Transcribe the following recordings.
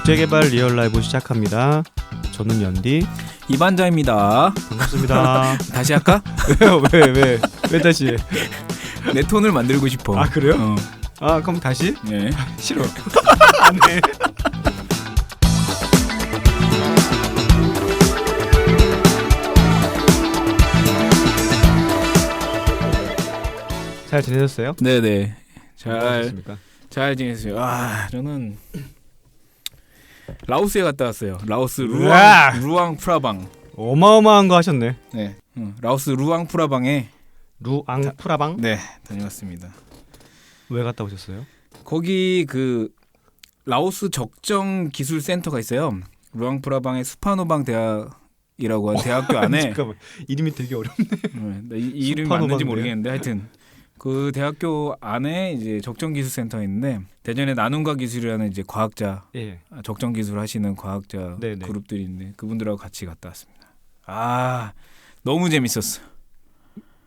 국제개발 리얼 라이브 시작합니다. 저는 연디 이반자입니다. 반갑습니다. 다시 할까? 왜요? 왜 다시 해? 내 톤을 만들고 싶어. 아 그래요? 아 그럼 다시? 네. 싫어. 안 해. 잘 지내셨어요? 네네. 어떠셨습니까? 잘 지냈어요. 아 저는 라오스에 갔다 왔어요. 라오스 우와! 루앙 프라방. 어마어마한 거 하셨네. 네. 라오스 루앙 프라방에 루앙프라방? 네 다녀왔습니다. 왜 갔다 오셨어요? 거기 그 라오스 적정 기술 센터가 있어요. 루앙 프라방의 수파노방 대학이라고 하는 대학교 안에. 잠깐만 이름이 되게 어렵네. 이 이름이 맞는지 모르겠는데 하여튼 그 대학교 안에 이제 적정 기술 센터가 있는데 대전에 나눔과 기술이라는 이제 과학자 예. 적정 기술 하시는 과학자 네네. 그룹들이 있는데 그분들하고 같이 갔다 왔습니다. 아 너무 재밌었어.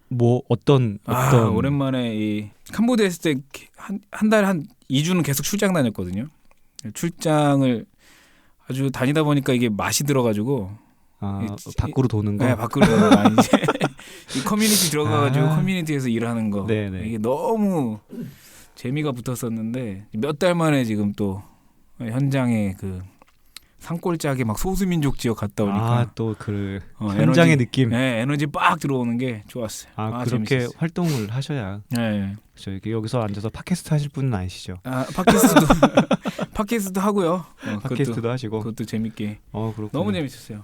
뭐 어떤 오랜만에 이 캄보디아 있을 때 한 달에 한 2주는 계속 출장 다녔거든요. 출장을 아주 다니다 보니까 이게 맛이 들어가지고 밖으로 도는 거. 네, 밖으로 도는 거 이제 이 커뮤니티 들어가가지고 커뮤니티에서 일하는 거. 네네. 이게 너무 재미가 붙었었는데 몇 달 만에 지금 또 현장에 그 산골짜기 막 소수민족 지역 갔다 오니까 또 그 에너지, 현장의 느낌. 네, 에너지 빡 들어오는 게 좋았어요. 그렇게 재밌었어요. 활동을 하셔야. 네. 그렇죠. 여기서 앉아서 팟캐스트 하실 분은 아니시죠? 팟캐스트도 하고요. 팟캐스트도 하시고. 그것도 재밌게. 그렇군요. 너무 재밌었어요.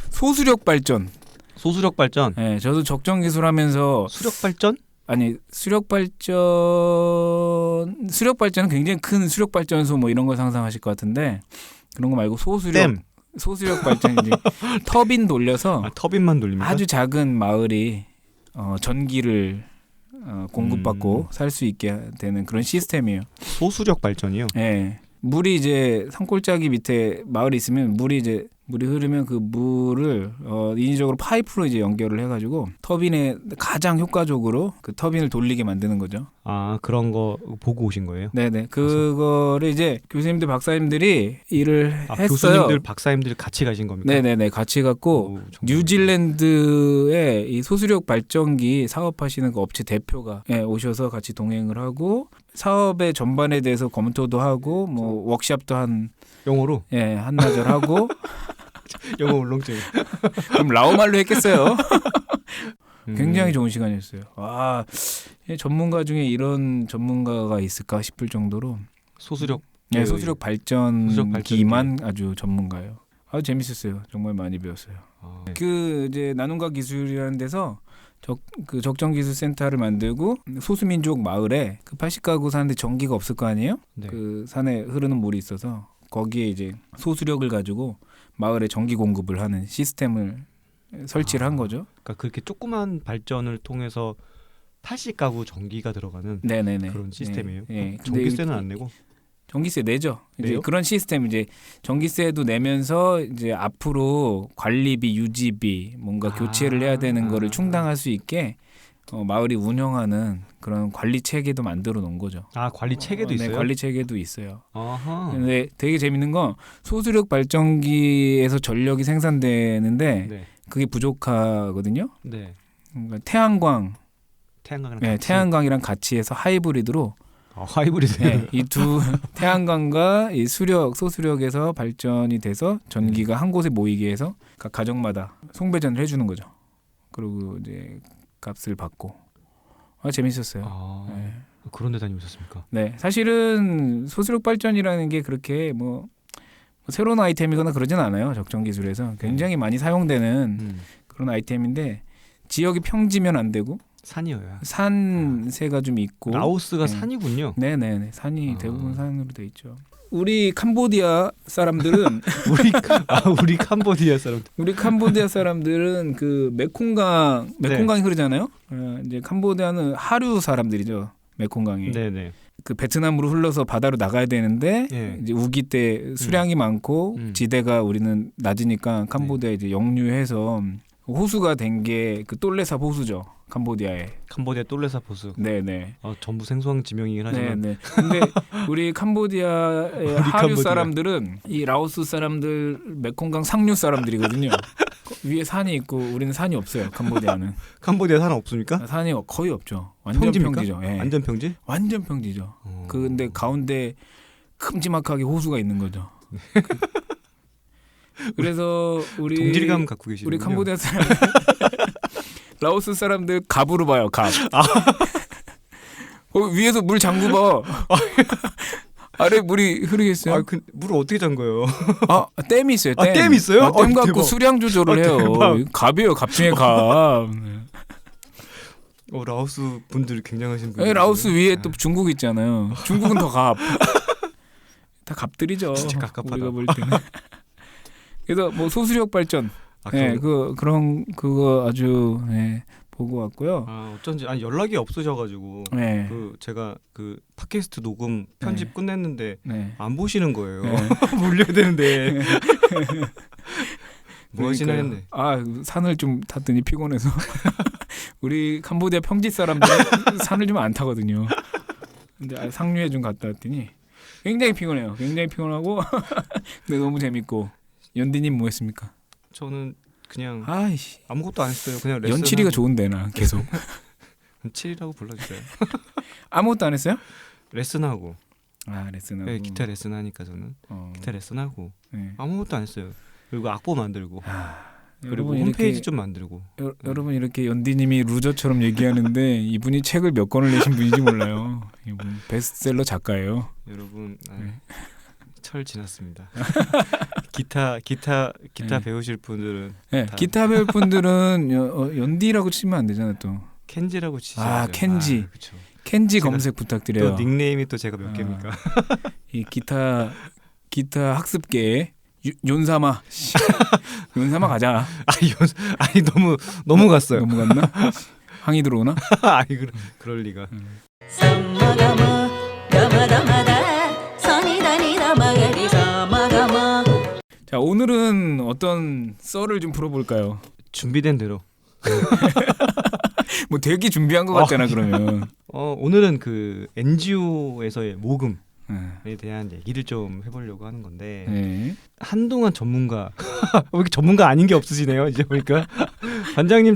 소수력 발전. 소수력 발전. 네, 저도 적정 기술하면서 수력 발전? 아니 수력 발전은 굉장히 큰 수력 발전소 뭐 이런 걸 상상하실 것 같은데 그런 거 말고 소수력 발전이지. 터빈 돌려서 터빈만 돌립니까? 아주 작은 마을이 전기를 공급받고 살 수 있게 되는 그런 시스템이에요. 소수력 발전이요? 네. 물이 이제 산골짜기 밑에 마을이 있으면 물이 흐르면 그 물을 인위적으로 파이프로 이제 연결을 해가지고 터빈에 가장 효과적으로 그 터빈을 돌리게 만드는 거죠. 그런 거 보고 오신 거예요? 네네. 그거를 이제 교수님들 박사님들이 일을 했어요. 교수님들 박사님들 같이 가신 겁니까? 네네네. 같이 갔고 뉴질랜드의 이 소수력 발전기 사업하시는 그 업체 대표가 오셔서 같이 동행을 하고 사업의 전반에 대해서 검토도 하고 뭐 워크숍도 영어로? 한나절 하고 영어 울렁증. 그럼 라오말로 했겠어요. 굉장히 좋은 시간이었어요. 전문가 중에 이런 전문가가 있을까 싶을 정도로 소수력 발전기만 아주 전문가예요. 재밌었어요. 정말 많이 배웠어요. 그 이제 나눔과 기술이라는 데서 그 적정기술센터를 만들고 소수민족 마을에 그 80가구 사는데 전기가 없을 거 아니에요? 네. 그 산에 흐르는 물이 있어서 거기에 이제 소수력을 가지고 마을에 전기 공급을 하는 시스템을 설치를 한 거죠. 그러니까 그렇게 조그만 발전을 통해서 80가구 전기가 들어가는 네네네. 그런 시스템이에요. 네. 전기세는 안 내고? 전기세 내죠. 이제 내요? 그런 시스템 이제 전기세도 내면서 이제 앞으로 관리비, 유지비, 뭔가 교체를 해야 되는 거를 충당할 수 있게 마을이 운영하는 그런 관리 체계도 만들어 놓은 거죠. 관리 체계도 있어요? 네, 관리 체계도 있어요. 아하. 근데 되게 재밌는 건 소수력 발전기에서 전력이 생산되는데 네. 그게 부족하거든요. 네. 그러니까 태양광이랑 같이 해서 하이브리드로 하이브리드. 이 두 태양광과 이 소수력에서 발전이 돼서 전기가 한 곳에 모이게 해서 각 가정마다 송배전을 해주는 거죠. 그리고 이제 값을 받고 재밌었어요. 네. 그런 데 다녀오셨습니까? 네, 사실은 소수력 발전이라는 게 그렇게 뭐 새로운 아이템이거나 그러진 않아요. 적정 기술에서 굉장히 많이 사용되는 그런 아이템인데 지역이 평지면 안 되고 산이어야. 산세가 좀 있고. 라오스가 산이군요. 네네네. 산이 대부분 산으로 돼 있죠. 우리 캄보디아 사람들은 우리 캄보디아 사람. 우리 캄보디아 사람들은 그 메콩강이 흐르잖아요. 이제 캄보디아는 하류 사람들이죠. 메콩강이. 네네. 그 베트남으로 흘러서 바다로 나가야 되는데 이제 우기 때 수량이 많고 지대가 우리는 낮으니까 캄보디아 이제 역류해서 호수가 된 게 그 똘레삽 호수죠. 캄보디아에. 캄보디아 똘레사 보수. 네네. 전부 생소한 지명이긴 하지만. 네네. 근데 우리 캄보디아의 하류 캄보디아. 사람들은 이 라오스 사람들 메콩강 상류 사람들이거든요. 위에 산이 있고 우리는 산이 없어요. 캄보디아는. 캄보디아 산 없습니까? 산이 거의 없죠. 완전 평지입니까? 평지죠. 예. 완전 평지? 완전 평지죠. 근데 가운데 큼지막하게 호수가 있는 거죠. 그래서 우리 동질감 갖고 계시는군요. 우리 캄보디아 사람 라오스 사람들 갑으로 봐요. 갑. 위에서 물 잠그 봐. 아래 물이 흐르겠어요? 물을 어떻게 잠궈요? 댐이 있어요. 댐. 댐 있어요? 댐 갖고 대박. 수량 조절을 해요. 대박. 갑이에요. 갑 중에 갑. 라오스 분들 굉장하신 분들. 라오스 위에 또 중국 있잖아요. 중국은 더 갑. 다 갑들이죠. 진짜 갑갑하다. 우리가 볼 때는. 그래서 뭐 소수력 발전. 네, 그거 아주 보고 왔고요. 어쩐지 연락이 없으셔가지고 네. 제가 팟캐스트 녹음 편집 끝냈는데 네. 안 보시는 거예요. 네. 몰려야 되는데 뭐 하시나 했네. 산을 좀 탔더니 피곤해서 우리 캄보디아 평지 사람들 산을 좀 안 타거든요. 근데 상류에 좀 갔다 왔더니 굉장히 피곤해요. 굉장히 피곤하고 근데 너무 재밌고. 연디님 뭐 했습니까? 저는 그냥 아이씨 아무것도 안 했어요. 그냥 레슨. 연칠이가 좋은데 나 계속. 칠이라고 불러주세요. 아무것도 안 했어요? 레슨하고. 레슨하고. 네, 기타 레슨하니까 저는 기타 레슨하고 네. 아무것도 안 했어요. 그리고 악보 만들고 그리고 여러분 홈페이지 이렇게, 좀 만들고. 여러분 이렇게 연디님이 루저처럼 얘기하는데 이분이 책을 몇 권을 내신 분인지 몰라요. 이분 베스트셀러 작가예요. 여러분 네. 철 지났습니다. 기타 네. 배우실 분들은 기타 배울 분들은 연디라고 치면 안 되잖아요 또. 켄지라고 치죠. 켄지. 그렇죠. 켄지 검색 부탁드려요. 또 닉네임이 또 제가 몇 개입니까? 이 기타 학습계 윤사마. 윤사마 가자. 너무 갔어요. 너무 갔나? 항의 들어오나? 그럴 리가. 자, 오늘은 어떤 썰을 좀 풀어볼까요? 준비된 대로. 뭐 되게 준비한 것 같잖아 그러면. 오늘은 NGO에서의 모금에 대한 얘기를 좀 해보려고 하는 건데 네. 한동안 전문가 왜 이렇게 전문가 아닌 게 없으시네요 이제 보니까. 반장님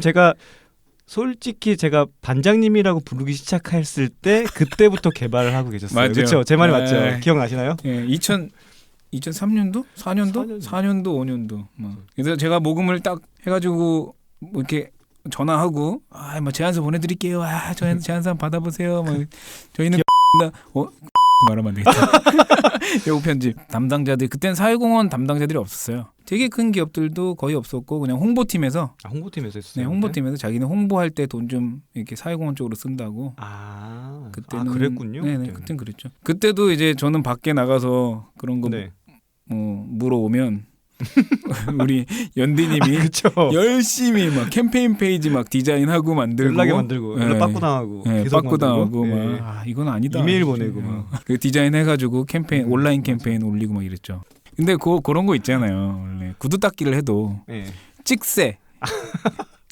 솔직히 제가 반장님이라고 부르기 시작했을 때 그때부터 개발을 하고 계셨어요. 그렇죠? 제 말이 맞죠? 기억나시나요? 네, 2003년도? 4년도? 4년도 5년도. 그래서 제가 모금을 딱 해가지고 뭐 이렇게 전화하고 뭐 제안서 보내드릴게요. 제안서 한번 받아보세요. 저희는 말하면 안 되겠다. 요거 편집 담당자들 그땐 사회공헌 담당자들이 없었어요. 되게 큰 기업들도 거의 없었고 그냥 홍보팀에서 홍보팀에서 네, 했어요. 홍보팀에서 자기는 홍보할 때 돈 좀 이렇게 사회공헌 쪽으로 쓴다고. 그때는 그랬군요. 네네, 그땐 그랬죠. 그때도 이제 저는 밖에 나가서 그런 거 물어오면 우리 연디님이 열심히 막 캠페인 페이지 막 디자인하고 만들고 연락에 만들고 연락 빠꾸 당하고 빠꾸 당하고 이건 아니다 이메일 보내고 그 디자인 해가지고 캠페인 온라인 캠페인 올리고 막 이랬죠. 근데 그런 거 있잖아요. 원래 구두 닦기를 해도 찍새,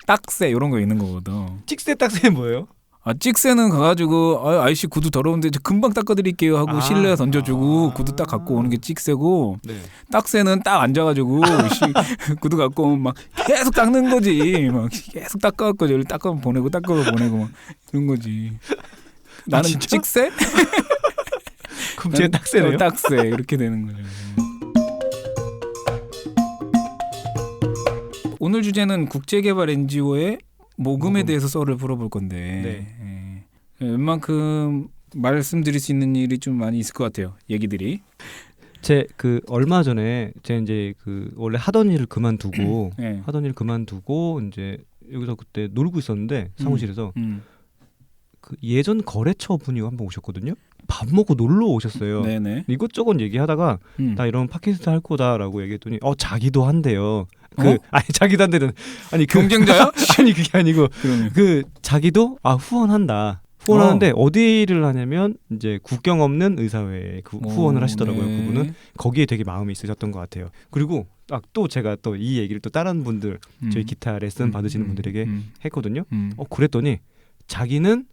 딱새 이런 거 있는 거거든. 찍새 딱새 뭐예요? 찍새는 가가지고 아이씨 구두 더러운데 금방 닦아드릴게요 하고 실내 던져주고 구두 딱 갖고 오는 게 찍새고 딱새는 딱 앉아가지고 구두 갖고 오면 막 계속 닦는 거지. 막 계속 닦아갖고 여기 닦아 보내고 막 그런 거지. 나는 찍새? 그럼 제가 딱새네요? 딱새 이렇게 되는 거죠. 오늘 주제는 국제개발 NGO의 모금에 대해서 썰을 풀어볼 건데 웬만큼 말씀드릴 수 있는 일이 좀 많이 있을 것 같아요. 얘기들이. 얼마 전에 제가 이제 원래 하던 일을 그만두고 이제 여기서 그때 놀고 있었는데 사무실에서 예전 거래처 분이 한번 오셨거든요. 밥 먹고 놀러 오셨어요. 네네. 이것저것 얘기하다가 나 이런 팟캐스트 할 거다라고 얘기했더니 자기도 한대요. 자기도 한대는 경쟁자야? 아니 그게 아니고 자기도 후원한다. 후원하는데 어디를 하냐면 이제 국경 없는 의사회에 후원을 하시더라고요. 네. 그분은 거기에 되게 마음이 있으셨던 것 같아요. 그리고 또 제가 또 이 얘기를 또 다른 분들 저희 기타 레슨 받으시는 분들에게 했거든요. 그랬더니 자기는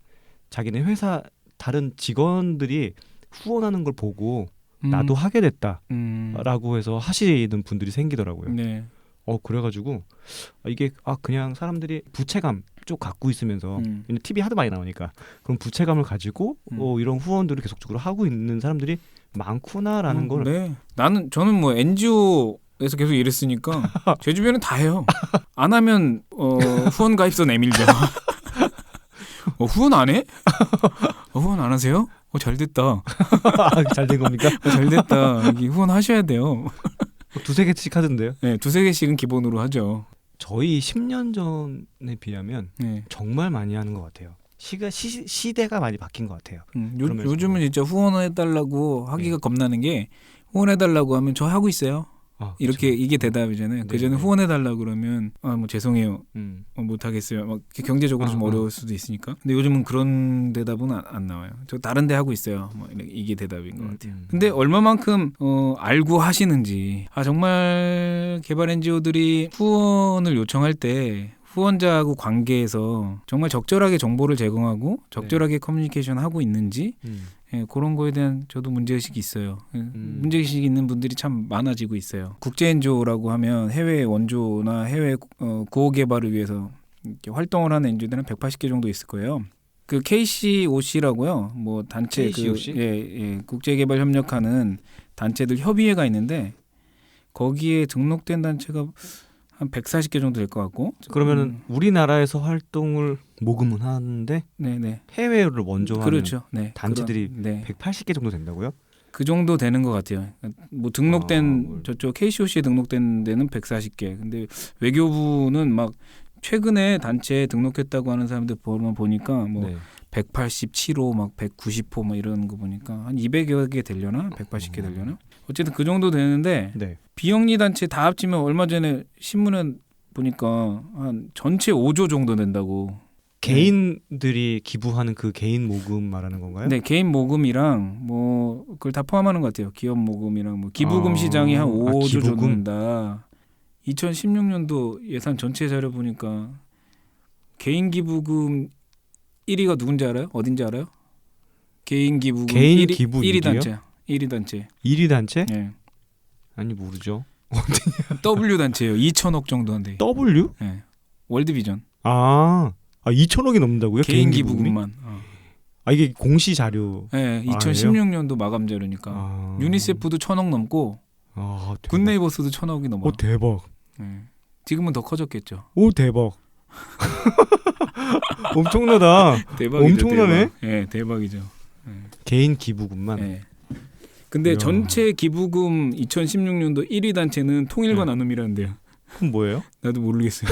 회사 다른 직원들이 후원하는 걸 보고 나도 하게 됐다라고 해서 하시는 분들이 생기더라고요. 네. 그래가지고 이게 그냥 사람들이 부채감 쪽 갖고 있으면서 TV 하도 많이 나오니까 그런 부채감을 가지고 이런 후원들을 계속적으로 하고 있는 사람들이 많구나라는 걸. 네. 저는 뭐 NGO에서 계속 일했으니까 제 주변은 다 해요. 안 하면 후원 가입서 내밀죠. 후원 안 해? 후원 안 하세요? 잘 됐다. 잘 된 겁니까? 잘 됐다. 여기 후원하셔야 돼요. 두세 개씩 하던데요? 네, 두세 개씩은 기본으로 하죠. 저희 10년 전에 비하면 정말 많이 하는 것 같아요. 시대가 많이 바뀐 것 같아요. 요즘은 진짜 후원해달라고 하기가 겁나는 게 후원해달라고 하면 저 하고 있어요. 이렇게 그렇죠. 이게 대답이잖아요. 그전에 후원해달라고 그러면 뭐 죄송해요. 못하겠어요. 막 경제적으로 좀 어려울 수도 있으니까. 근데 요즘은 그런 대답은 안 나와요. 저 다른 데 하고 있어요. 뭐 이게 대답인 것 같아요. 근데 얼마만큼 알고 하시는지. 정말 개발 NGO들이 후원을 요청할 때 후원자하고 관계에서 정말 적절하게 정보를 제공하고 적절하게 커뮤니케이션 하고 있는지 그런 거에 대한 저도 문제의식이 있어요. 문제의식이 있는 분들이 참 많아지고 있어요. 국제 NGO라고 하면 해외 원조나 해외 구호 개발을 위해서 이렇게 활동을 하는 NGO들은 180개 정도 있을 거예요. 그 KCOC라고요. 뭐 단체 KCOC? 국제 개발 협력하는 단체들 협의회가 있는데 거기에 등록된 단체가 한 140개 정도 될 것 같고. 그러면은 우리나라에서 활동을 모금은 하는데 해외를 원조 하는 그렇죠. 단체들이 180개 정도 된다고요? 그 정도 되는 것 같아요. 뭐 등록된 저쪽 KCOC에 등록된 데는 140개. 근데 외교부는 막 최근에 단체에 등록했다고 하는 사람들 보니까 뭐 187호 막 190호 막 이런 거 보니까 한 200여 개 되려나? 180개 되려나? 어쨌든 그 정도 되는데 비영리 단체 다 합치면 얼마 전에 신문에 보니까 한 전체 5조 정도 된다고. 개인들이 기부하는 그 개인 모금 말하는 건가요? 네, 개인 모금이랑 뭐 그걸 다 포함하는 것 같아요. 기업 모금이랑 뭐 기부금 시장이 한 5조 정도 된다. 2016년도 예산 전체 자료 보니까 개인 기부금 1위가 누군지 알아요? 어딘지 알아요? 개인 기부금 1위 단체. 1위 단체. 1위 단체? 네. 아니 모르죠. W 단체예요. 2천억 정도 한대. W? 네. 월드비전. 2천억이 넘는다고요? 개인 기부금만. 이게 공시 자료. 네, 2016년도 마감 자료니까. 유니세프도 1,000억 넘고 굿네이버스도 1,000억이 넘어. 대박. 네. 지금은 더 커졌겠죠. 대박. 엄청나다. 대박이죠. 엄청나네. 대박. 네, 대박이죠. 네. 개인 기부금만. 네. 근데 전체 기부금 2016년도 1위 단체는 통일과 나눔이라는데요. 그럼 뭐예요? 나도 모르겠어요.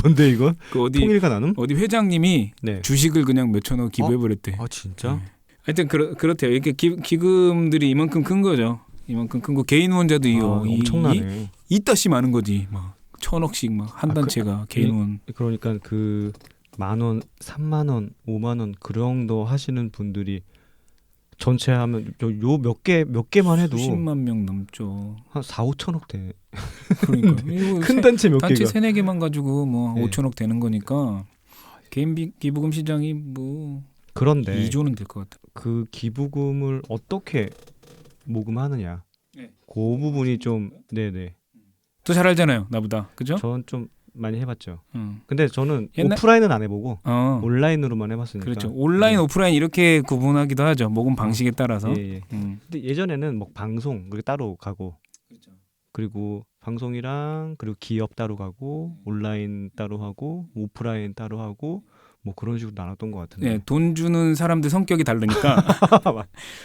뭔데 이건? 통일과 나눔? 어디 회장님이 주식을 그냥 몇천억 기부해버렸대. 진짜? 하여튼 그렇대요. 이렇게 기금들이 이만큼 큰 거죠. 이만큼 큰 거. 개인 후원자도 엄청나네. 이따시 많은 거지. 막 1,000억씩 막 한 단체가 개인 후원. 그러니까 그 10,000원, 30,000원, 50,000원 그런 정도 하시는 분들이 전체 하면 요 몇 개만 해도 수십만 명 넘죠. 한 4-5천억 돼. 그러니까 큰 단체 몇 단체 개가. 3-4개만 가지고 뭐 5천억 되는 거니까 개인 기부금 시장이 뭐 그런데 2조는 될 것 같아요. 그 기부금을 어떻게 모금하느냐. 그 부분이 좀 더 잘 알잖아요, 나보다. 그죠? 저는 좀 많이 해봤죠. 근데 저는 오프라인은 안 해보고 온라인으로만 해봤으니까. 그렇죠. 온라인, 오프라인 이렇게 구분하기도 하죠. 모금 방식에 따라서. 근데 예전에는 뭐 방송 그게 따로 가고, 그리고 방송이랑 그리고 기업 따로 가고, 온라인 따로 하고, 오프라인 따로 하고, 뭐 그런 식으로 나눴던 것 같은데. 네, 돈 주는 사람들 성격이 다르니까.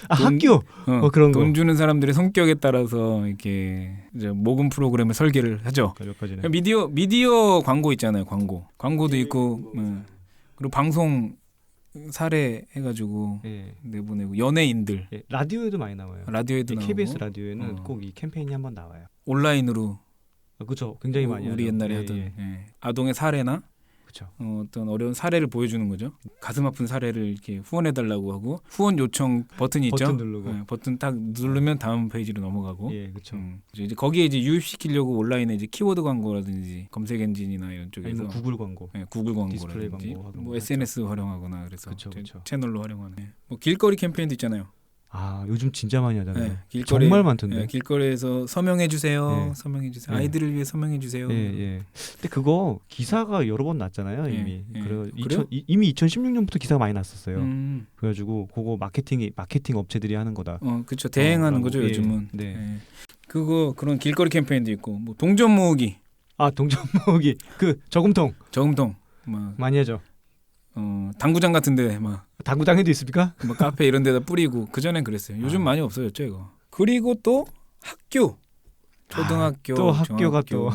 학교 그런 거. 돈 주는 사람들의 성격에 따라서 이렇게 이제 모금 프로그램을 설계를 하죠. 미디어 광고 있잖아요. 광고도 있고, 그리고 방송 사례 해가지고 내보내고 연예인들. 라디오에도 많이 나와요. 라디오에도 나오고. KBS 라디오에는 꼭 이 캠페인이 한번 나와요. 온라인으로. 그렇죠. 굉장히 많이 우리 하죠. 옛날에 하던 아동의 사례나. 그쵸. 어떤 어려운 사례를 보여주는 거죠. 가슴 아픈 사례를 이렇게 후원해달라고 하고 후원 요청 버튼이 있죠. 버튼 누르고. 네, 버튼 딱 누르면 다음 페이지로 넘어가고. 예, 그렇죠. 이제 거기에 이제 유입시키려고 온라인에 이제 키워드 광고라든지 검색 엔진이나 이런 쪽에서 아니면 구글 광고, 네, 구글 디스플레이 광고라든지 광고 뭐 SNS 활용하거나 그래서 그쵸. 채널로 활용하는. 뭐 길거리 캠페인도 있잖아요. 아, 요즘 진짜 많이 하잖아요. 네, 길거리, 정말 많던데. 네, 길거리에서 서명해 주세요. 네. 서명해 주세요. 네. 아이들을 위해 서명해 주세요. 예. 근데 그거 기사가 여러 번 났잖아요, 이미. 예. 그래요? 그래요? 이미 2016년부터 기사가 많이 났었어요. 음. 그래가지고 그거 마케팅 업체들이 하는 거다. 그렇죠. 대행하는 거죠, 예. 요즘은. 네. 예. 그런 길거리 캠페인도 있고, 뭐 동전 모으기, 아, 동전 모으기, 그 저금통 막 많이 하죠. 당구장 같은데 막 당구장에도 있습니까? 뭐 카페 이런 데다 뿌리고 그 전엔 그랬어요. 요즘 많이 없어졌죠 이거. 그리고 또 학교, 초등학교, 또 학교가 중학교,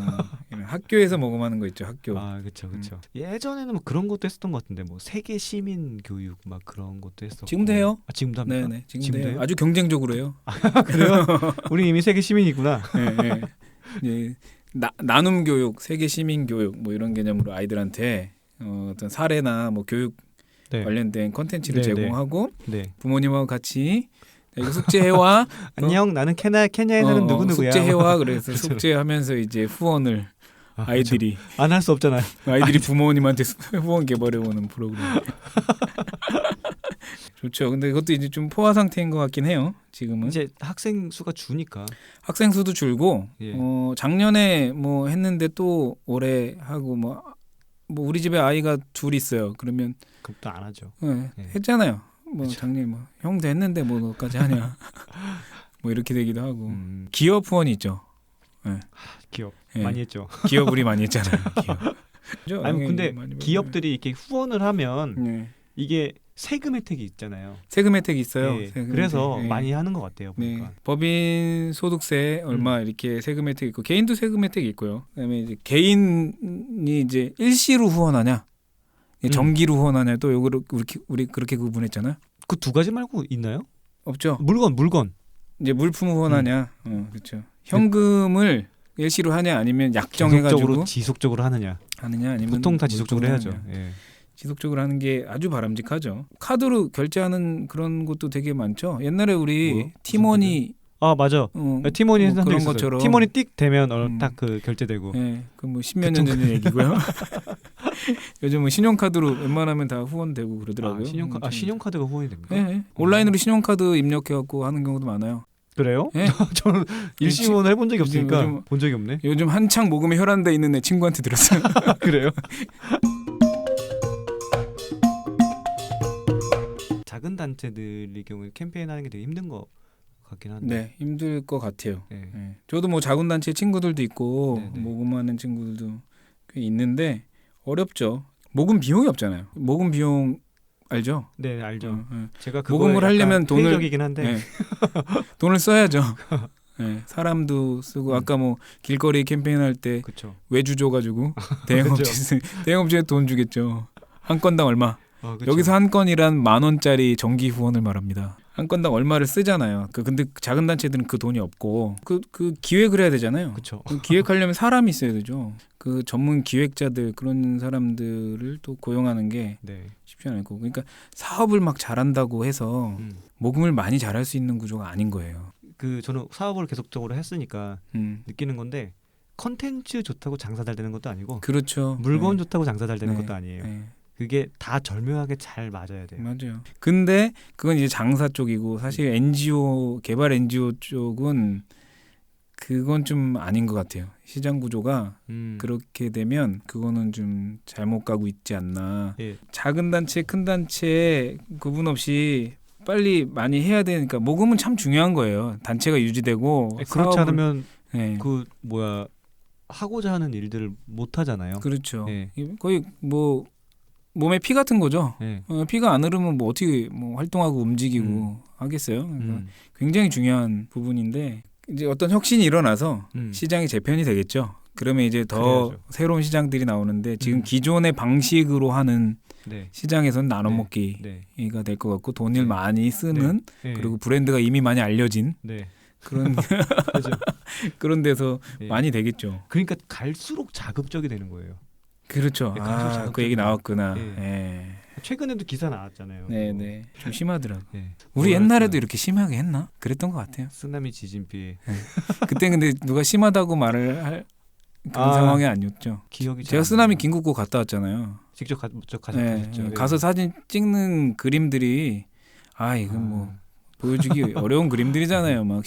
이런 학교에서 모금하는 거 있죠. 학교. 아, 그렇죠. 예전에는 뭐 그런 것도 했었던 것 같은데 뭐 세계 시민 교육 막 그런 것도 했었고. 지금도 해요? 아, 지금도 합니까? 네네. 지금도 해요. 아주 경쟁적으로 해요. 그래요? 우리 이미 세계 시민이구나. 네. 예, 나눔 교육, 세계 시민 교육 뭐 이런 개념으로 아이들한테 어떤 사례나 뭐 교육 네. 관련된 콘텐츠를 네, 제공하고 네. 부모님하고 같이 이거 숙제해와. 안녕, 나는 케냐에 사는 누구누구야. 숙제해와. 그래서 숙제하면서 이제 후원을 아이들이 안 할 수 없잖아요. 아이들이 부모님한테 후원 개발해오는 프로그램. 좋죠. 근데 그것도 이제 좀 포화 상태인 것 같긴 해요. 지금은 이제 학생 수가 주니까. 학생 수도 줄고 예. 작년에 뭐 했는데 또 올해 하고 뭐 우리 집에 아이가 둘 있어요. 그러면 그럼 또 안 하죠. 네, 예. 했잖아요. 뭐 그쵸. 작년에 뭐 형도 했는데 뭐 너까지 하냐. 뭐 이렇게 되기도 하고. 기업 후원이 있죠. 네. 기업 예. 많이 했죠. 기업 우리 많이 했잖아요. 기업. 아니 근데 많이 기업들이 이렇게 후원을 하면 네. 이게 세금 혜택이 있잖아요. 세금 혜택이 있어요. 예. 세금 그래서 혜택. 예. 많이 하는 것 같아요. 네. 보니까. 법인 소득세 얼마 이렇게 세금 혜택이 있고 개인도 세금 혜택이 있고요. 그다음에 이제 개인이 이제 일시로 후원하냐, 정기로 후원하냐 또 요거를 우리 그렇게 구분했잖아요. 그 두 가지 말고 있나요? 없죠. 물건. 이제 물품 후원하냐, 그렇죠. 현금을 일시로 하냐 아니면 약정해가지고 지속적으로 하느냐 아니면 보통 다 지속적으로 해야죠. 예. 지속적으로 하는 게 아주 바람직하죠. 카드로 결제하는 그런 것도 되게 많죠. 옛날에 우리 뭐요? 티머니 아 맞아. 티머니 뭐 그런 있었어요. 것처럼 티머니 띡 되면 딱 그 결제되고. 예, 그 뭐 10몇 년 전 얘기고요. 요즘은 신용카드로 웬만하면 다 후원되고 그러더라고요. 신용카드가 후원이 됩니까? 예, 온라인으로 신용카드 입력해갖고 하는 경우도 많아요. 그래요? 예? 저는 일시 후원을 해본 적이 없으니까 요즘 본 적이 없네. 요즘 한창 모금에 혈안돼 있는 애 친구한테 들었어요. 그래요? 작은 단체들의 경우에 캠페인하는 게 되게 힘든 거 같긴 한데. 네, 힘들 것 같아요. 네. 네. 저도 뭐 작은 단체 친구들도 있고 네네. 모금하는 친구들도 꽤 있는데 어렵죠. 모금 비용이 없잖아요. 모금 비용 알죠? 네, 알죠. 네. 제가 모금을 하려면 회의적이긴 한데. 네. 돈을 써야죠. 네. 사람도 쓰고 아까 뭐 길거리 캠페인 할 때 그쵸. 외주 줘가지고 대행업체에 돈 주겠죠. 한 건당 얼마? 여기서 한 건이란 10,000원짜리 정기 후원을 말합니다. 한 건당 얼마를 쓰잖아요. 근데 작은 단체들은 그 돈이 없고 그 기획을 해야 되잖아요. 그쵸. 기획하려면 사람이 있어야 되죠. 그 전문 기획자들 그런 사람들을 또 고용하는 게 네. 쉽지 않을 거고. 그러니까 사업을 막 잘한다고 해서 모금을 많이 잘할 수 있는 구조가 아닌 거예요. 저는 사업을 계속적으로 했으니까 느끼는 건데 컨텐츠 좋다고 장사 잘 되는 것도 아니고 그렇죠. 물건 좋다고 장사 잘 되는 것도 아니에요. 네. 그게 다 절묘하게 잘 맞아야 돼요. 맞아요. 근데 그건 이제 장사 쪽이고 사실 NGO 개발 NGO 쪽은 그건 좀 아닌 것 같아요. 시장 구조가 그렇게 되면 그거는 좀 잘못 가고 있지 않나. 예. 작은 단체, 큰 단체 구분 없이 빨리 많이 해야 되니까 모금은 참 중요한 거예요. 단체가 유지되고 그렇지 않으면 네. 하고자 하는 일들을 못 하잖아요. 그렇죠. 네. 거의 뭐 몸에 피 같은 거죠. 네. 피가 안 흐르면 뭐 어떻게 뭐 활동하고 움직이고 하겠어요. 그러니까 굉장히 중요한 부분인데 이제 어떤 혁신이 일어나서 시장이 재편이 되겠죠. 그러면 이제 더 그래야죠. 새로운 시장들이 나오는데 지금 기존의 방식으로 하는 네. 시장에서는 나눠먹기가 될 것 같고 돈을 많이 쓰는 그리고 브랜드가 이미 많이 알려진 그런 그런 데서 많이 되겠죠. 그러니까 갈수록 자극적이 되는 거예요. 그렇죠. 그 얘기 나왔구나. 예. 예. 최근에도 기사 나왔잖아요. 네네. 좀 심하더라고. 예. 우리 옛날에도 이렇게 심하게 했나? 그랬던 것 같아요. 쓰나미 지진 피해. 네. 그때 근데 누가 심하다고 말을 할 그런 상황이 아니었죠. 기억이 제가 쓰나미 긴급고 갔다 왔잖아요. 직접 가셨죠. 네. 가서 사진 찍는 그림들이 이건 뭐 보여주기 어려운 그림들이잖아요. 막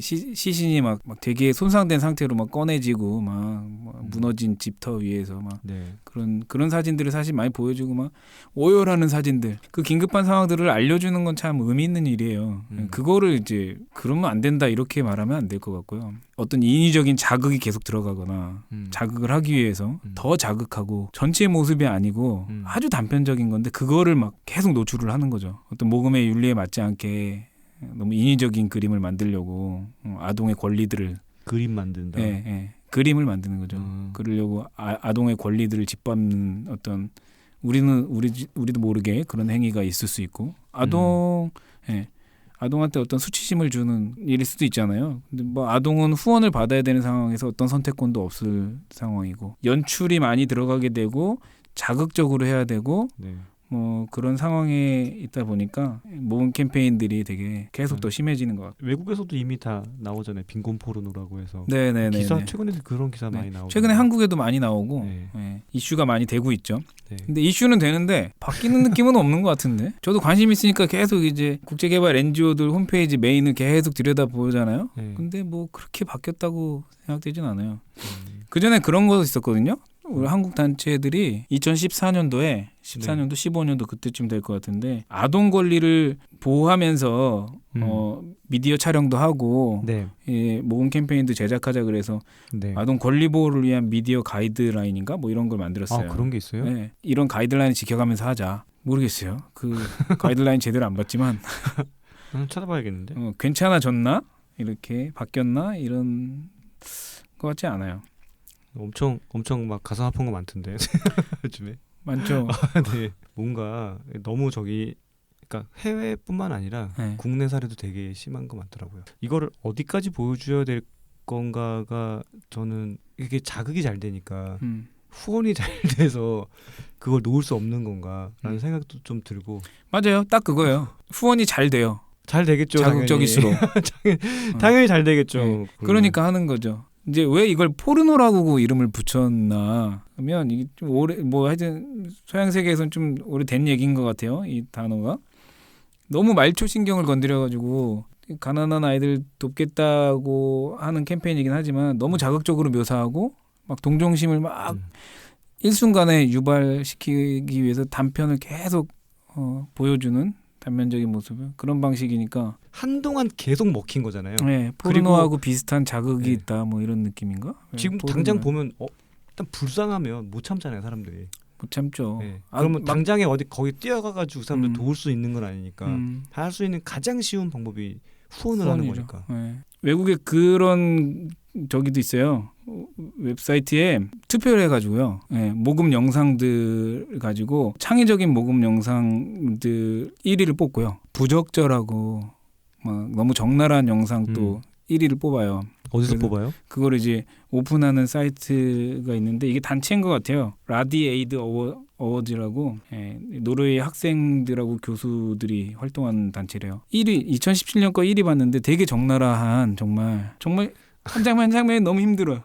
시신이 막 되게 손상된 상태로 막 꺼내지고 막 무너진 집터 위에서 막 그런 사진들을 사실 많이 보여주고 막 오열하는 사진들. 그 긴급한 상황들을 알려주는 건 참 의미 있는 일이에요. 그거를 이제 그러면 안 된다 이렇게 말하면 안 될 것 같고요. 어떤 인위적인 자극이 계속 들어가거나 자극을 하기 위해서 더 자극하고 전체 모습이 아니고 아주 단편적인 건데 그거를 막 계속 노출을 하는 거죠. 어떤 모금의 윤리에 맞지 않게 너무 인위적인 그림을 만들려고 아동의 권리들을 그림 만든다. 그림을 만드는 거죠. 그러려고 아동의 권리들을 짓밟는 어떤 우리도 모르게 그런 행위가 있을 수 있고 아동한테 어떤 수치심을 주는 일일 수도 있잖아요. 근데 뭐 아동은 후원을 받아야 되는 상황에서 어떤 선택권도 없을 상황이고 연출이 많이 들어가게 되고 자극적으로 해야 되고 뭐 그런 상황에 있다 보니까 모금 캠페인들이 되게 계속 더 심해지는 것 같아요. 외국에서도 이미 다 나오잖아요. 빈곤 포르노라고 해서. 네네네. 기사 최근에도 그런 기사 많이 나오고. 최근에 한국에도 많이 나오고 이슈가 많이 되고 있죠. 근데 이슈는 되는데 바뀌는 느낌은 없는 것 같은데. 저도 관심 있으니까 계속 이제 국제개발 NGO들 홈페이지 메인을 계속 들여다 보잖아요. 근데 뭐 그렇게 바뀌었다고 생각되진 않아요. 그 전에 그런 거 있었거든요. 우리 한국 단체들이 2014년도에 14년도 15년도 그때쯤 될 것 같은데 아동 권리를 보호하면서 미디어 촬영도 하고 모금 캠페인도 제작하자 그래서 아동 권리 보호를 위한 미디어 가이드라인인가 뭐 이런 걸 만들었어요. 그런 게 있어요? 네, 이런 가이드라인 지켜가면서 하자. 모르겠어요. 그 가이드라인 제대로 안 봤지만 찾아봐야겠는데. 괜찮아졌나? 이렇게 바뀌었나? 이런 것 같지 않아요. 엄청 막 가슴 아픈 거 많던데 요즘에. 많죠. 네. 뭔가 너무 그러니까 해외뿐만 아니라 국내 사례도 되게 심한 거 많더라고요. 이거를 어디까지 보여줘야 될 건가가 저는 이게 자극이 잘 되니까 후원이 잘 돼서 그걸 놓을 수 없는 건가라는 생각도 좀 들고. 맞아요. 딱 그거예요. 후원이 잘 돼요. 잘 되겠죠. 자극적일수록. 당연히 잘 되겠죠. 그러니까 하는 거죠. 이제 왜 이걸 포르노라고 이름을 붙였나 하면 이게 좀 오래 하여튼 서양 세계에서는 좀 오래된 얘기인 것 같아요. 이 단어가 너무 말초 신경을 건드려가지고 가난한 아이들 돕겠다고 하는 캠페인이긴 하지만 너무 자극적으로 묘사하고 막 동정심을 막 일순간에 유발시키기 위해서 단편을 계속 보여주는 단면적인 모습을 그런 방식이니까 한동안 계속 먹힌 거잖아요. 포르노하고 비슷한 자극이 있다 뭐 이런 느낌인가? 지금 당장 보면 일단 불쌍하면 못 참잖아요. 사람들이 못 참죠. 그러면 당장에 거기 뛰어가가지고 사람들 도울 수 있는 건 아니니까 할 수 있는 가장 쉬운 방법이 후원을 하는 거니까. 외국에 그런 저기도 있어요. 웹사이트에 투표를 해가지고요. 모금 영상들 가지고 창의적인 모금 영상들 1위를 뽑고요. 부적절하고 막 너무 적나라한 영상 또 1위를 뽑아요. 어디서 뽑아요? 그걸 이제 오픈하는 사이트가 있는데 이게 단체인 것 같아요. 라디에이드 어워즈라고 노르웨이 학생들하고 교수들이 활동하는 단체래요. 1위 2017년 거 1위 봤는데 되게 적나라한 정말 한 장면 한 장면이 너무 힘들어요.